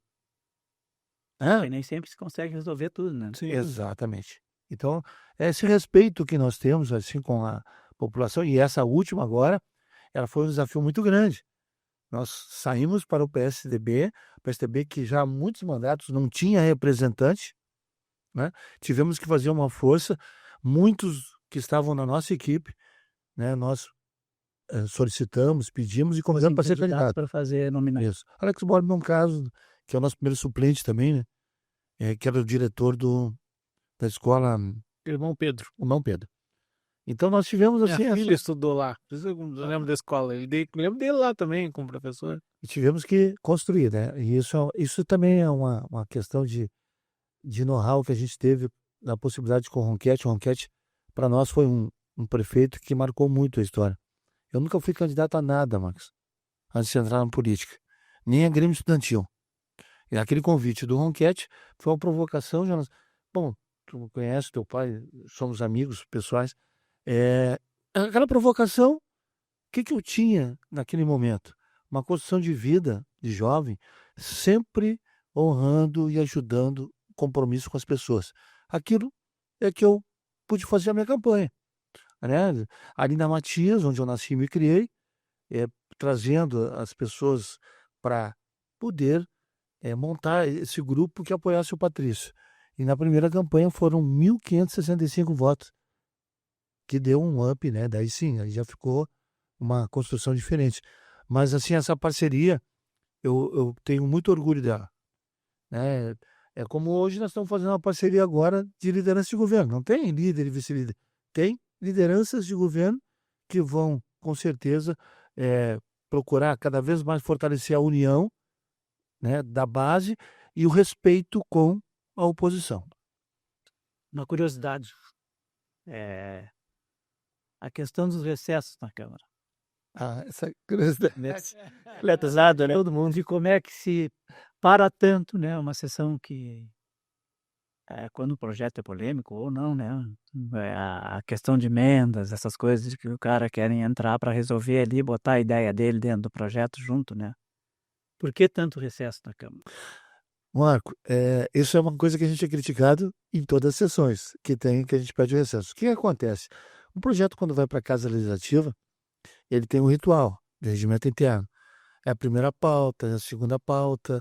E nem sempre se consegue resolver tudo, né? Sim. Exatamente. Então, esse respeito que nós temos assim com a população, e essa última agora, ela foi um desafio muito grande. Nós saímos para o PSDB que já há muitos mandatos não tinha representante, né? Tivemos que fazer uma força, muitos que estavam na nossa equipe, né? Nós solicitamos, pedimos e convidamos para ser candidato. Para fazer nominal. Isso. Alex Borba é um caso, que é o nosso primeiro suplente também, né? Que era o diretor da escola Irmão Pedro. Irmão Pedro. Então nós tivemos assim, Minha filha estudou lá. Por isso eu lembro da escola. Eu lembro dele lá também, como professor. e tivemos que construir, né? E isso também é uma questão de know-how que a gente teve na possibilidade com o Ronquete. O Ronquete, para nós, foi um prefeito que marcou muito a história. Eu nunca fui candidato a nada, Max, antes de entrar na política, nem a Grêmio Estudantil. E aquele convite do Ronquete foi uma provocação, Jonas. Bom, tu conhece teu pai, somos amigos pessoais. Aquela provocação, o que eu tinha naquele momento? Uma construção de vida de jovem, sempre honrando e ajudando o compromisso com as pessoas. Aquilo é que eu pude fazer a minha campanha, né? Ali na Matias, onde eu nasci e me criei, trazendo as pessoas para poder montar esse grupo que apoiasse o Patrício. E na primeira campanha foram 1.565 votos, que deu um up, né? Daí sim, aí já ficou uma construção diferente. Mas assim, essa parceria, eu tenho muito orgulho dela, né? É como hoje nós estamos fazendo uma parceria agora de liderança de governo. Não tem líder e vice-líder. Tem lideranças de governo que vão, com certeza, procurar cada vez mais fortalecer a união, né, da base e o respeito com a oposição. Uma curiosidade. A questão dos recessos na Câmara. Essa curiosidade. Letrizado, né? Todo mundo. E como é que se para tanto, né? Uma sessão que, quando o projeto é polêmico ou não, né? A questão de emendas, essas coisas que o cara querem entrar para resolver ali, botar a ideia dele dentro do projeto junto, né? Por que tanto recesso na Câmara? Marco, isso é uma coisa que a gente é criticado em todas as sessões que a gente pede o recesso. O que acontece? Um projeto, quando vai para a Casa Legislativa, ele tem um ritual de regimento interno. É a primeira pauta, é a segunda pauta,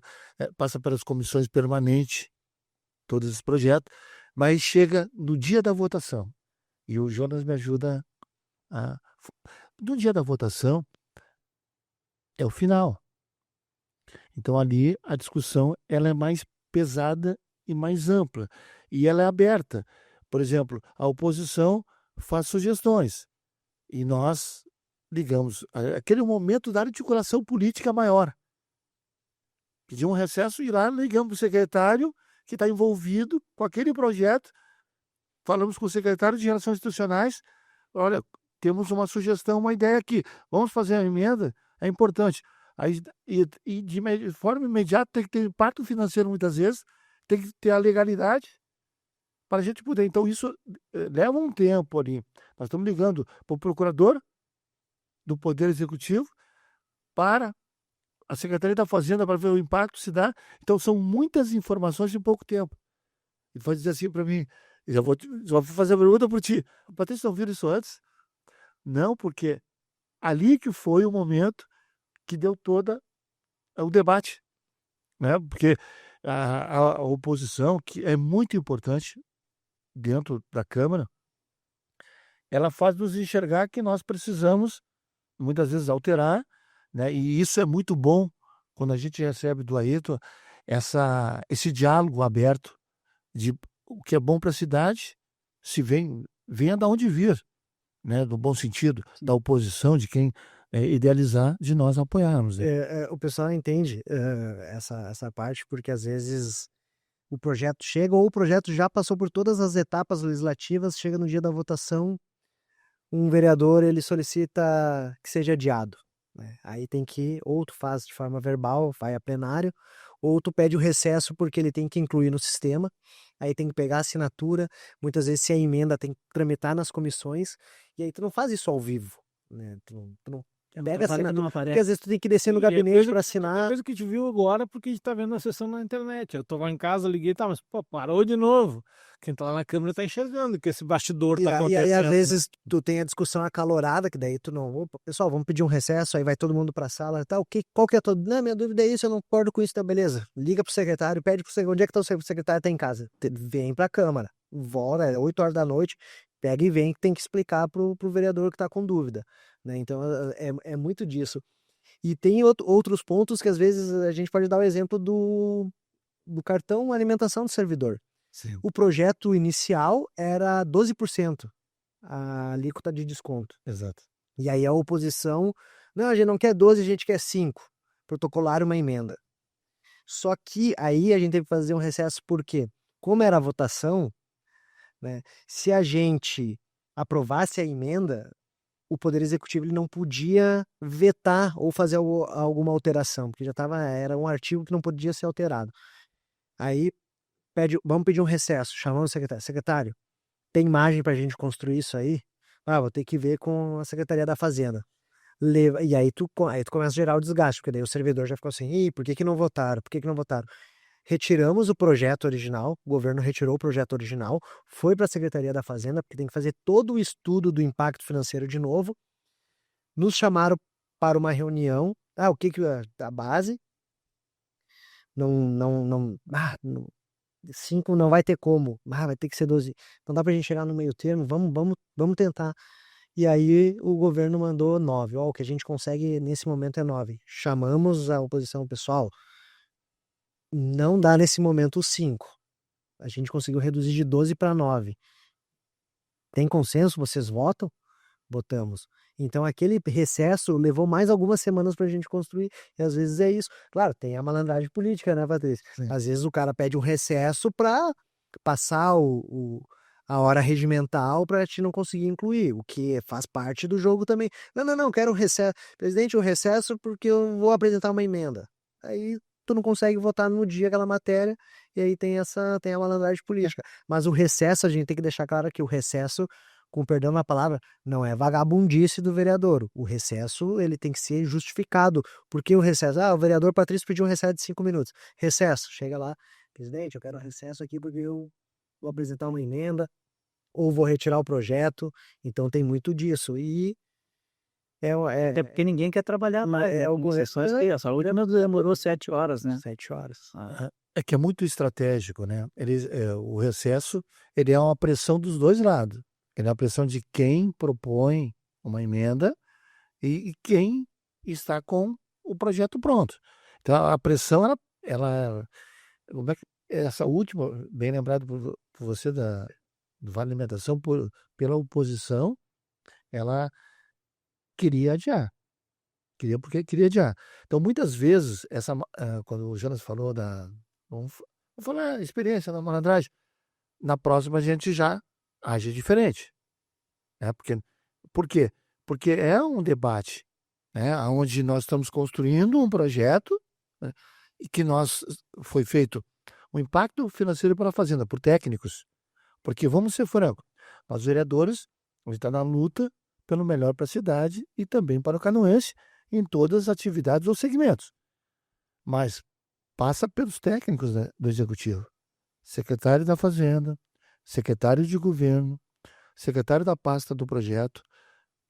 passa pelas comissões permanentes, todos esses projetos, mas chega no dia da votação. E o Jonas me ajuda no dia da votação, é o final. Então ali a discussão ela é mais pesada e mais ampla. E ela é aberta. Por exemplo, a oposição faz sugestões. E nós ligamos. Aquele momento da articulação política maior. Pedir um recesso e ir lá, ligamos para o secretário que está envolvido com aquele projeto. Falamos com o secretário de Relações Institucionais. Olha, temos uma sugestão, uma ideia aqui. Vamos fazer a emenda? É importante. Aí, de forma imediata tem que ter impacto financeiro muitas vezes, tem que ter a legalidade para a gente poder. Então isso leva um tempo ali. Nós estamos ligando para o procurador do Poder Executivo, para a Secretaria da Fazenda, para ver o impacto se dá. Então são muitas informações em pouco tempo. Ele vai dizer assim para mim, já vou fazer a pergunta para ti. Patrícia, não viram isso antes? Não, porque ali que foi o momento que deu todo o debate, né? Porque a oposição, que é muito importante dentro da Câmara, ela faz nos enxergar que nós precisamos, muitas vezes, alterar, né? E isso é muito bom quando a gente recebe do Ayrton esse diálogo aberto de o que é bom para a cidade, se venha da onde vir, né? No bom sentido, da oposição, de quem idealizar, de nós apoiarmos. Né? O pessoal entende essa parte, porque às vezes o projeto chega, ou o projeto já passou por todas as etapas legislativas, chega no dia da votação, um vereador ele solicita que seja adiado, né? Aí tem que, ou tu faz de forma verbal, vai a plenário, ou tu pede o recesso porque ele tem que incluir no sistema, aí tem que pegar a assinatura, muitas vezes se a emenda tem que tramitar nas comissões, e aí tu não faz isso ao vivo, né? Tu não É um pega a trabalho que assinatura, não porque aparece. às vezes tu tem que descer no E é gabinete coisa, para é assinar. coisa que a gente viu agora porque a gente tá vendo a sessão na internet. Eu tô lá em casa, liguei, tá, mas pô, parou de novo. Quem tá lá na câmera tá enxergando que esse bastidor tá E aí, às acontecendo. vezes, tu tem a discussão acalorada, que daí tu não. Opa, pessoal, vamos pedir um recesso, aí vai todo mundo pra sala e tal. Qual que é a tua. Não, minha dúvida é isso, eu não concordo com isso, então beleza. Liga pro secretário, pede pro secretário. Onde é que tá o secretário? Tá em casa. Vem pra Câmara. Volta, é 8 horas da noite, pega e vem, que tem que explicar pro vereador que tá com dúvida, né? Então, é muito disso. E tem outros pontos que às vezes a gente pode dar o exemplo do cartão alimentação do servidor. Sim. O projeto inicial era 12% a alíquota de desconto. Exato. E aí a oposição, não, a gente não quer 12, a gente quer 5. Protocolaram uma emenda. Só que aí a gente teve que fazer um recesso porque, como era a votação, né, se a gente aprovasse a emenda, o Poder Executivo ele não podia vetar ou fazer alguma alteração, porque era um artigo que não podia ser alterado. Aí vamos pedir um recesso, chamamos o secretário. Secretário, tem margem para a gente construir isso aí? Vou ter que ver com a Secretaria da Fazenda. E aí tu começa a gerar o desgaste, porque daí o servidor já ficou assim, ih, por que que não votaram? Por que que não votaram? Retiramos o projeto original, o governo retirou o projeto original, foi para a Secretaria da Fazenda, porque tem que fazer todo o estudo do impacto financeiro de novo. Nos chamaram para uma reunião. O que que a base? Não, 5 não vai ter como. Vai ter que ser 12. Não dá pra gente chegar no meio termo. Vamos tentar. E aí o governo mandou 9. O que a gente consegue nesse momento é 9. Chamamos a oposição, pessoal. Não dá nesse momento os 5. A gente conseguiu reduzir de 12 para 9. Tem consenso? Vocês votam? Votamos. Então aquele recesso levou mais algumas semanas pra gente construir. E às vezes é isso. Claro, tem a malandragem política, né, Patrícia? Sim. Às vezes o cara pede um recesso pra passar a hora regimental pra te não conseguir incluir, o que faz parte do jogo também. Não, quero um recesso. Presidente, um recesso porque eu vou apresentar uma emenda. Aí tu não consegue votar no dia aquela matéria e aí tem a malandragem política. Mas o recesso, a gente tem que deixar claro que o recesso, com perdão na palavra, não é vagabundice do vereador. O recesso, ele tem que ser justificado. Porque o recesso, o vereador Patrício pediu um recesso de 5 minutos. Recesso, chega lá, presidente, eu quero um recesso aqui porque eu vou apresentar uma emenda ou vou retirar o projeto. Então tem muito disso. E Até porque ninguém quer trabalhar mais, né? algumas Sessões que essa última demorou 7 horas, né? 7 horas. É que é muito estratégico, né? O recesso, ele é uma pressão dos dois lados. Ele é uma pressão de quem propõe uma emenda e quem está com o projeto pronto. Então, a pressão, como é que, essa última, bem lembrado por você do Vale Alimentação, pela oposição, ela queria adiar. Porque queria adiar. Então, muitas vezes, quando o Jonas falou vamos falar a experiência da malandragem, na próxima a gente já age diferente. Né? Por quê? Porque é um debate, né? Onde nós estamos construindo um projeto, né? E que foi feito um impacto financeiro para a Fazenda, por técnicos. Porque, vamos ser francos, nós vereadores, a gente está na luta pelo melhor para a cidade e também para o canoense em todas as atividades ou segmentos. Mas passa pelos técnicos, né, do Executivo. Secretário da Fazenda, secretário de Governo, secretário da pasta do projeto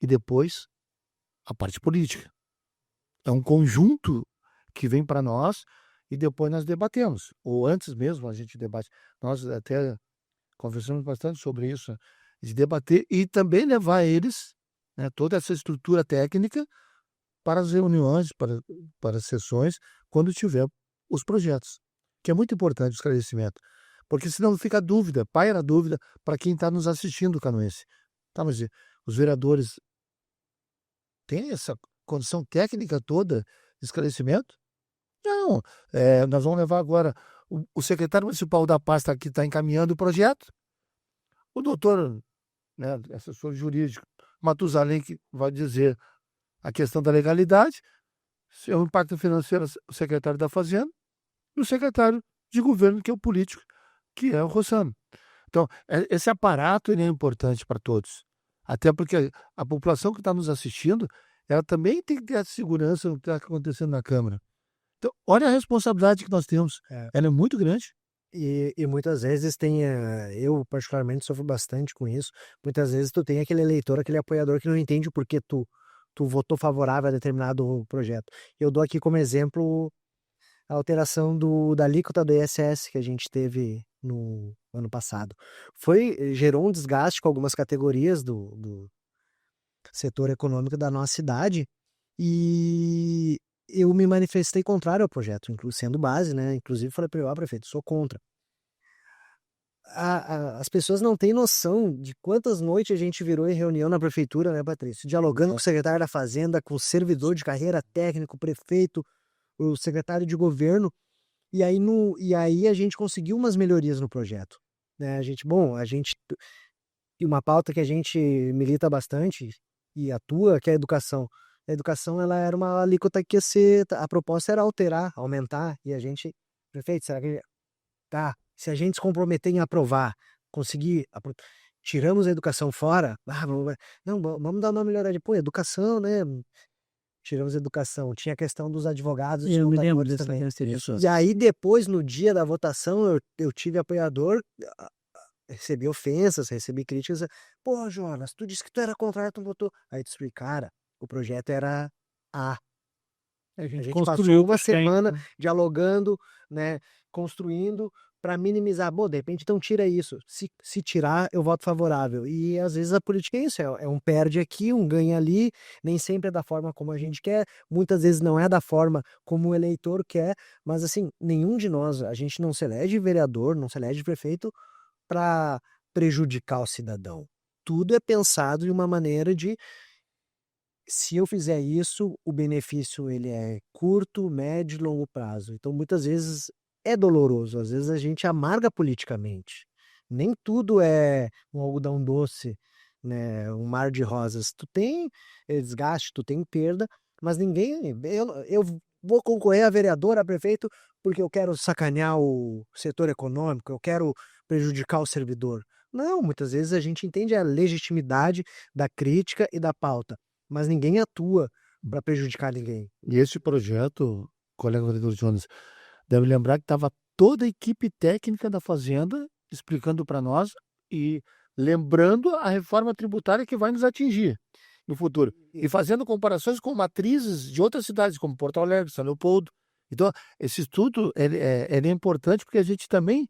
e depois a parte política. É um conjunto que vem para nós e depois nós debatemos. Ou antes mesmo a gente debate. Nós até conversamos bastante sobre isso, de debater e também levar eles, né, toda essa estrutura técnica para as reuniões, para as sessões, quando tiver os projetos. Que é muito importante o esclarecimento. Porque senão fica a dúvida, paira a dúvida para quem está nos assistindo, canoense. Tá, mas os vereadores têm essa condição técnica toda de esclarecimento? Não. Nós vamos levar agora o secretário municipal da pasta que está encaminhando o projeto, o doutor, né, assessor jurídico, Matusalém, que vai dizer a questão da legalidade, se é o impacto financeiro, o secretário da Fazenda, e o secretário de governo, que é o político, que é o Rossano. Então, esse aparato ele é importante para todos. Até porque a população que está nos assistindo, ela também tem que ter a segurança do que está acontecendo na Câmara. Então, olha a responsabilidade que nós temos. Ela é muito grande. E muitas vezes eu particularmente sofro bastante com isso. Muitas vezes tu tem aquele eleitor, aquele apoiador que não entende o porquê tu votou favorável a determinado projeto. Eu dou aqui como exemplo a alteração da alíquota do ISS que a gente teve no ano passado. Gerou um desgaste com algumas categorias do setor econômico da nossa cidade e eu me manifestei contrário ao projeto, sendo base, né? Inclusive falei para o prefeito, sou contra. As pessoas não têm noção de quantas noites a gente virou em reunião na prefeitura, né, Patrício? Dialogando com o secretário da Fazenda, com o servidor de carreira técnico, o prefeito, o secretário de governo, e aí a gente conseguiu umas melhorias no projeto, né? E uma pauta que a gente milita bastante e atua, que é a educação. A educação, ela era uma alíquota que a proposta era alterar, aumentar, e a gente, prefeito, será que tá, se a gente se comprometer em aprovar, tiramos a educação fora, vamos dar uma melhorada, educação, né? Tiramos a educação, tinha a questão dos advogados, Eu me lembro notadores dessa também. restrição. E aí depois, no dia da votação, eu tive apoiador, recebi ofensas, recebi críticas. Pô, Jonas, tu disse que tu era contrário, tu votou. Aí tu explica, cara, o projeto era A. A A gente gente construiu passou uma o que tem, semana né? dialogando, né, construindo para minimizar. Bom, de repente, então tira isso. Se tirar, eu voto favorável. E às vezes a política é isso, é um perde aqui, um ganha ali, nem sempre é da forma como a gente quer, muitas vezes não é da forma como o eleitor quer, mas assim, nenhum de nós, a gente não se elege vereador, não se elege prefeito para prejudicar o cidadão. Tudo é pensado de uma maneira de, se eu fizer isso, o benefício ele é curto, médio e longo prazo. Então, muitas vezes é doloroso, às vezes a gente amarga politicamente. Nem tudo é um algodão doce, né, um mar de rosas. Tu tem desgaste, tu tem perda, mas eu vou concorrer a vereador, a prefeito, porque eu quero sacanear o setor econômico, eu quero prejudicar o servidor. Não, muitas vezes a gente entende a legitimidade da crítica e da pauta, mas ninguém atua para prejudicar ninguém. E esse projeto, colega vereador Jonas, deve lembrar que estava toda a equipe técnica da Fazenda explicando para nós e lembrando a reforma tributária que vai nos atingir no futuro. E fazendo comparações com matrizes de outras cidades, como Porto Alegre, São Leopoldo. Então, esse estudo ele é importante porque a gente também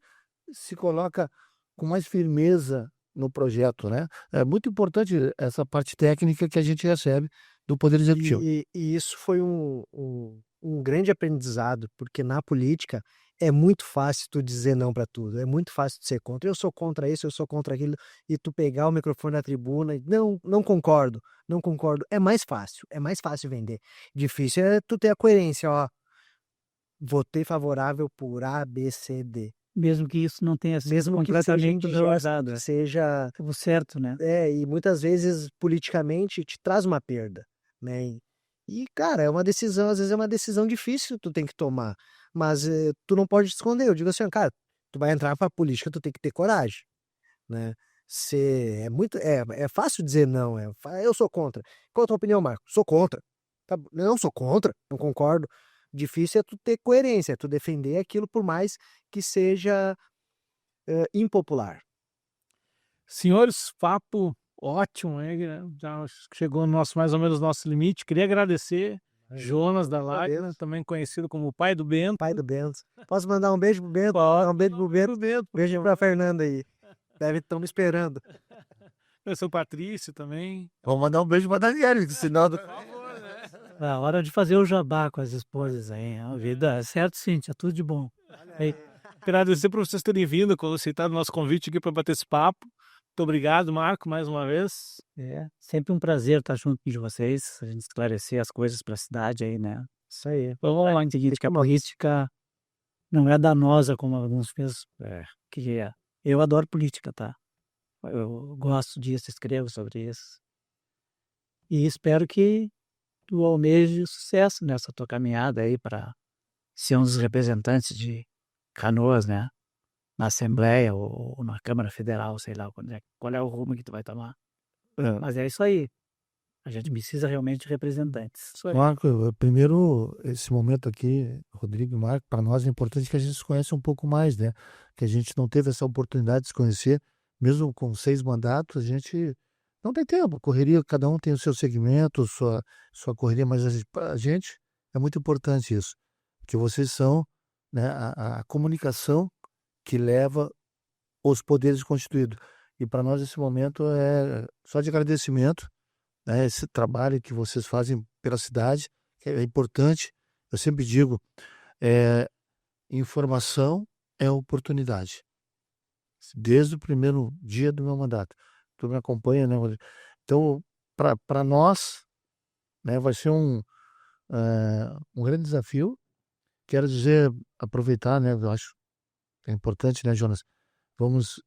se coloca com mais firmeza no projeto, né? É muito importante essa parte técnica que a gente recebe do Poder Executivo. E isso foi um grande aprendizado, porque na política é muito fácil tu dizer não para tudo, é muito fácil tu ser contra. Eu sou contra isso, eu sou contra aquilo, e tu pegar o microfone na tribuna e não concordo, não concordo. É mais fácil vender. Difícil é tu ter a coerência, ó. Votei favorável por A, B, C, D. Mesmo que isso não tenha sido Mesmo que seja completamente indigesta, realizado, que seja tudo certo, né? e muitas vezes politicamente te traz uma perda, né? E, cara, é uma decisão, às vezes é uma decisão difícil que tu tem que tomar, mas tu não pode te esconder. Eu digo assim, ó, cara, tu vai entrar pra política, tu tem que ter coragem, né? É fácil dizer não, eu sou contra. Qual a tua opinião, Marco? Sou contra. Não, sou contra, não concordo. Difícil é tu ter coerência, é tu defender aquilo por mais que seja impopular. Senhores, papo ótimo, né? Já chegou no mais ou menos nosso limite. Queria agradecer Jonas da Lágrima, também conhecido como o pai do Bento. Pai do Bento. Posso mandar um beijo pro Bento? Pode, Um beijo pro Bento. Bento. Beijo pra Fernanda aí. Deve estar me esperando. Eu sou o Patrício também. Vamos mandar um beijo para Daniela, senão... Por favor, né? É hora de fazer o jabá com as esposas aí. A vida é certo, Cíntia, tudo de bom. Aí, Agradecer por vocês terem vindo, aceitado o nosso convite aqui para bater esse papo. Muito obrigado, Marco, mais uma vez. é sempre um prazer estar junto de vocês, a gente esclarecer as coisas para a cidade aí, né? Isso aí. Vamos lá, seguinte, que a política não é danosa como alguns pensam, que é. Eu adoro política, tá? Eu gosto disso, escrevo sobre isso. E espero que tu almeje sucesso nessa tua caminhada aí para ser um dos representantes de Canoas, né? Na Assembleia ou na Câmara Federal, sei lá qual é o rumo que tu vai tomar. Mas é isso aí. A gente precisa realmente de representantes. Isso aí. Marco, primeiro, esse momento aqui, Rodrigo e Marco, para nós é importante que a gente se conheça um pouco mais, né? Que a gente não teve essa oportunidade de se conhecer, mesmo com 6 mandatos, a gente não tem tempo, correria, cada um tem o seu segmento, sua correria, mas a gente é muito importante isso, que vocês são, né, a comunicação que leva os poderes constituídos. E para nós esse momento é só de agradecimento, né, esse trabalho que vocês fazem pela cidade, que é importante. Eu sempre digo, informação é oportunidade. Desde o primeiro dia do meu mandato. Tu me acompanha, né, Rodrigo? Então, para nós, né, vai ser um grande desafio. Quero dizer, aproveitar, né, eu acho que é importante, né, Jonas? Vamos,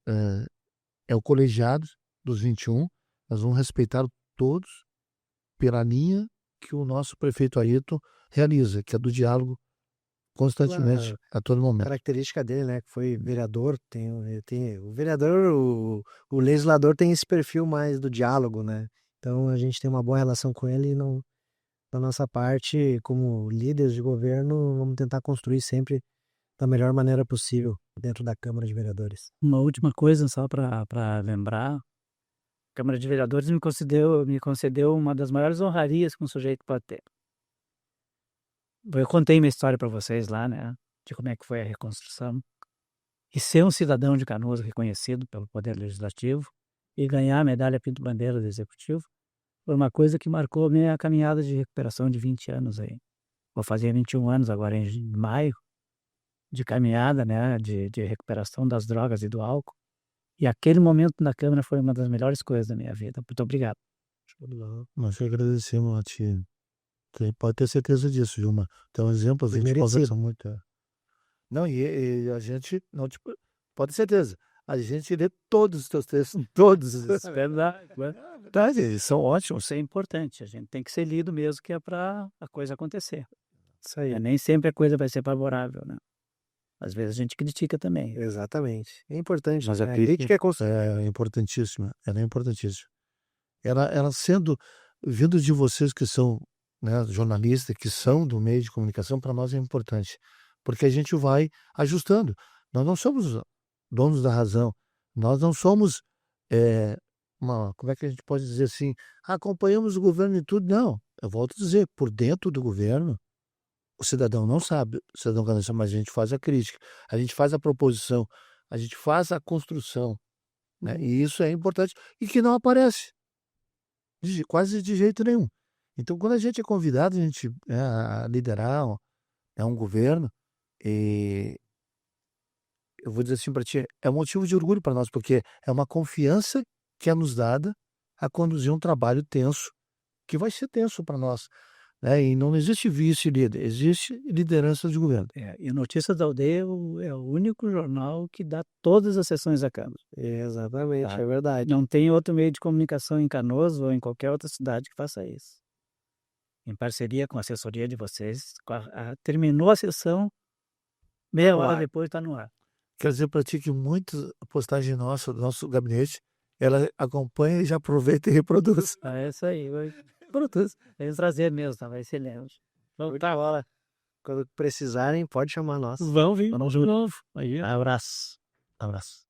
é o colegiado dos 21, nós vamos respeitar todos pela linha que o nosso prefeito Ayrton realiza, que é do diálogo constantemente, a todo momento. Característica dele, né, que foi vereador, o vereador, o legislador tem esse perfil mais do diálogo, né? Então a gente tem uma boa relação com ele e da nossa parte, como líderes de governo, vamos tentar construir sempre da melhor maneira possível dentro da Câmara de Vereadores. Uma última coisa só para lembrar. A Câmara de Vereadores me concedeu uma das maiores honrarias que um sujeito pode ter. Eu contei minha história para vocês lá, né? De como é que foi a reconstrução. E ser um cidadão de Canoas reconhecido pelo Poder Legislativo e ganhar a medalha Pinto Bandeira do Executivo foi uma coisa que marcou minha caminhada de recuperação de 20 anos aí. Vou fazer 21 anos agora em maio de caminhada, né? De recuperação das drogas e do álcool. E aquele momento na Câmara foi uma das melhores coisas da minha vida. Muito obrigado. Nós que agradecemos a ti. Você pode ter certeza disso, Gilmar. Então, exemplo, a Foi gente merecido. conversa muito. Não, e a gente, não, tipo, pode ter certeza, a gente lê todos os teus textos, todos. É verdade. Verdade, eles são ótimos. Isso é importante. A gente tem que ser lido mesmo, que é para a coisa acontecer. Isso aí. Nem sempre a coisa vai ser favorável, né? Às vezes a gente critica também. Exatamente. É importante. Mas a né? crítica é construtiva. é importantíssima, ela é importantíssima. Ela sendo, vindo de vocês que são, né, jornalistas, que são do meio de comunicação, para nós é importante, porque a gente vai ajustando. Nós não somos donos da razão, nós não somos, como é que a gente pode dizer assim, acompanhamos o governo em tudo, não. Eu volto a dizer, por dentro do governo, o cidadão não sabe, o cidadão canadiense, mas a gente faz a crítica, a gente faz a proposição, a gente faz a construção, né? E isso é importante e que não aparece quase de jeito nenhum. Então, quando a gente é convidado, a gente a liderar um governo, e eu vou dizer assim para ti, é um motivo de orgulho para nós, porque é uma confiança que é nos dada a conduzir um trabalho tenso, que vai ser tenso para nós. Né? E não existe vice-líder, existe liderança de governo. E Notícias da Aldeia é o único jornal que dá todas as sessões da Câmara. Exatamente, Tá. é verdade. Não tem outro meio de comunicação em Canoas ou em qualquer outra cidade que faça isso. Em parceria com a assessoria de vocês, terminou a sessão, meia hora depois está no ar. Quer dizer para ti que muitas postagens nossas, do nosso gabinete, ela acompanha e já aproveita e reproduz. É isso aí. Produz. É um prazer mesmo, tá? Vai ser excelente. Vamos tá bola. Quando precisarem, pode chamar nós. Vamos vir. Vamos de novo. Aí. Abraço. Abraço.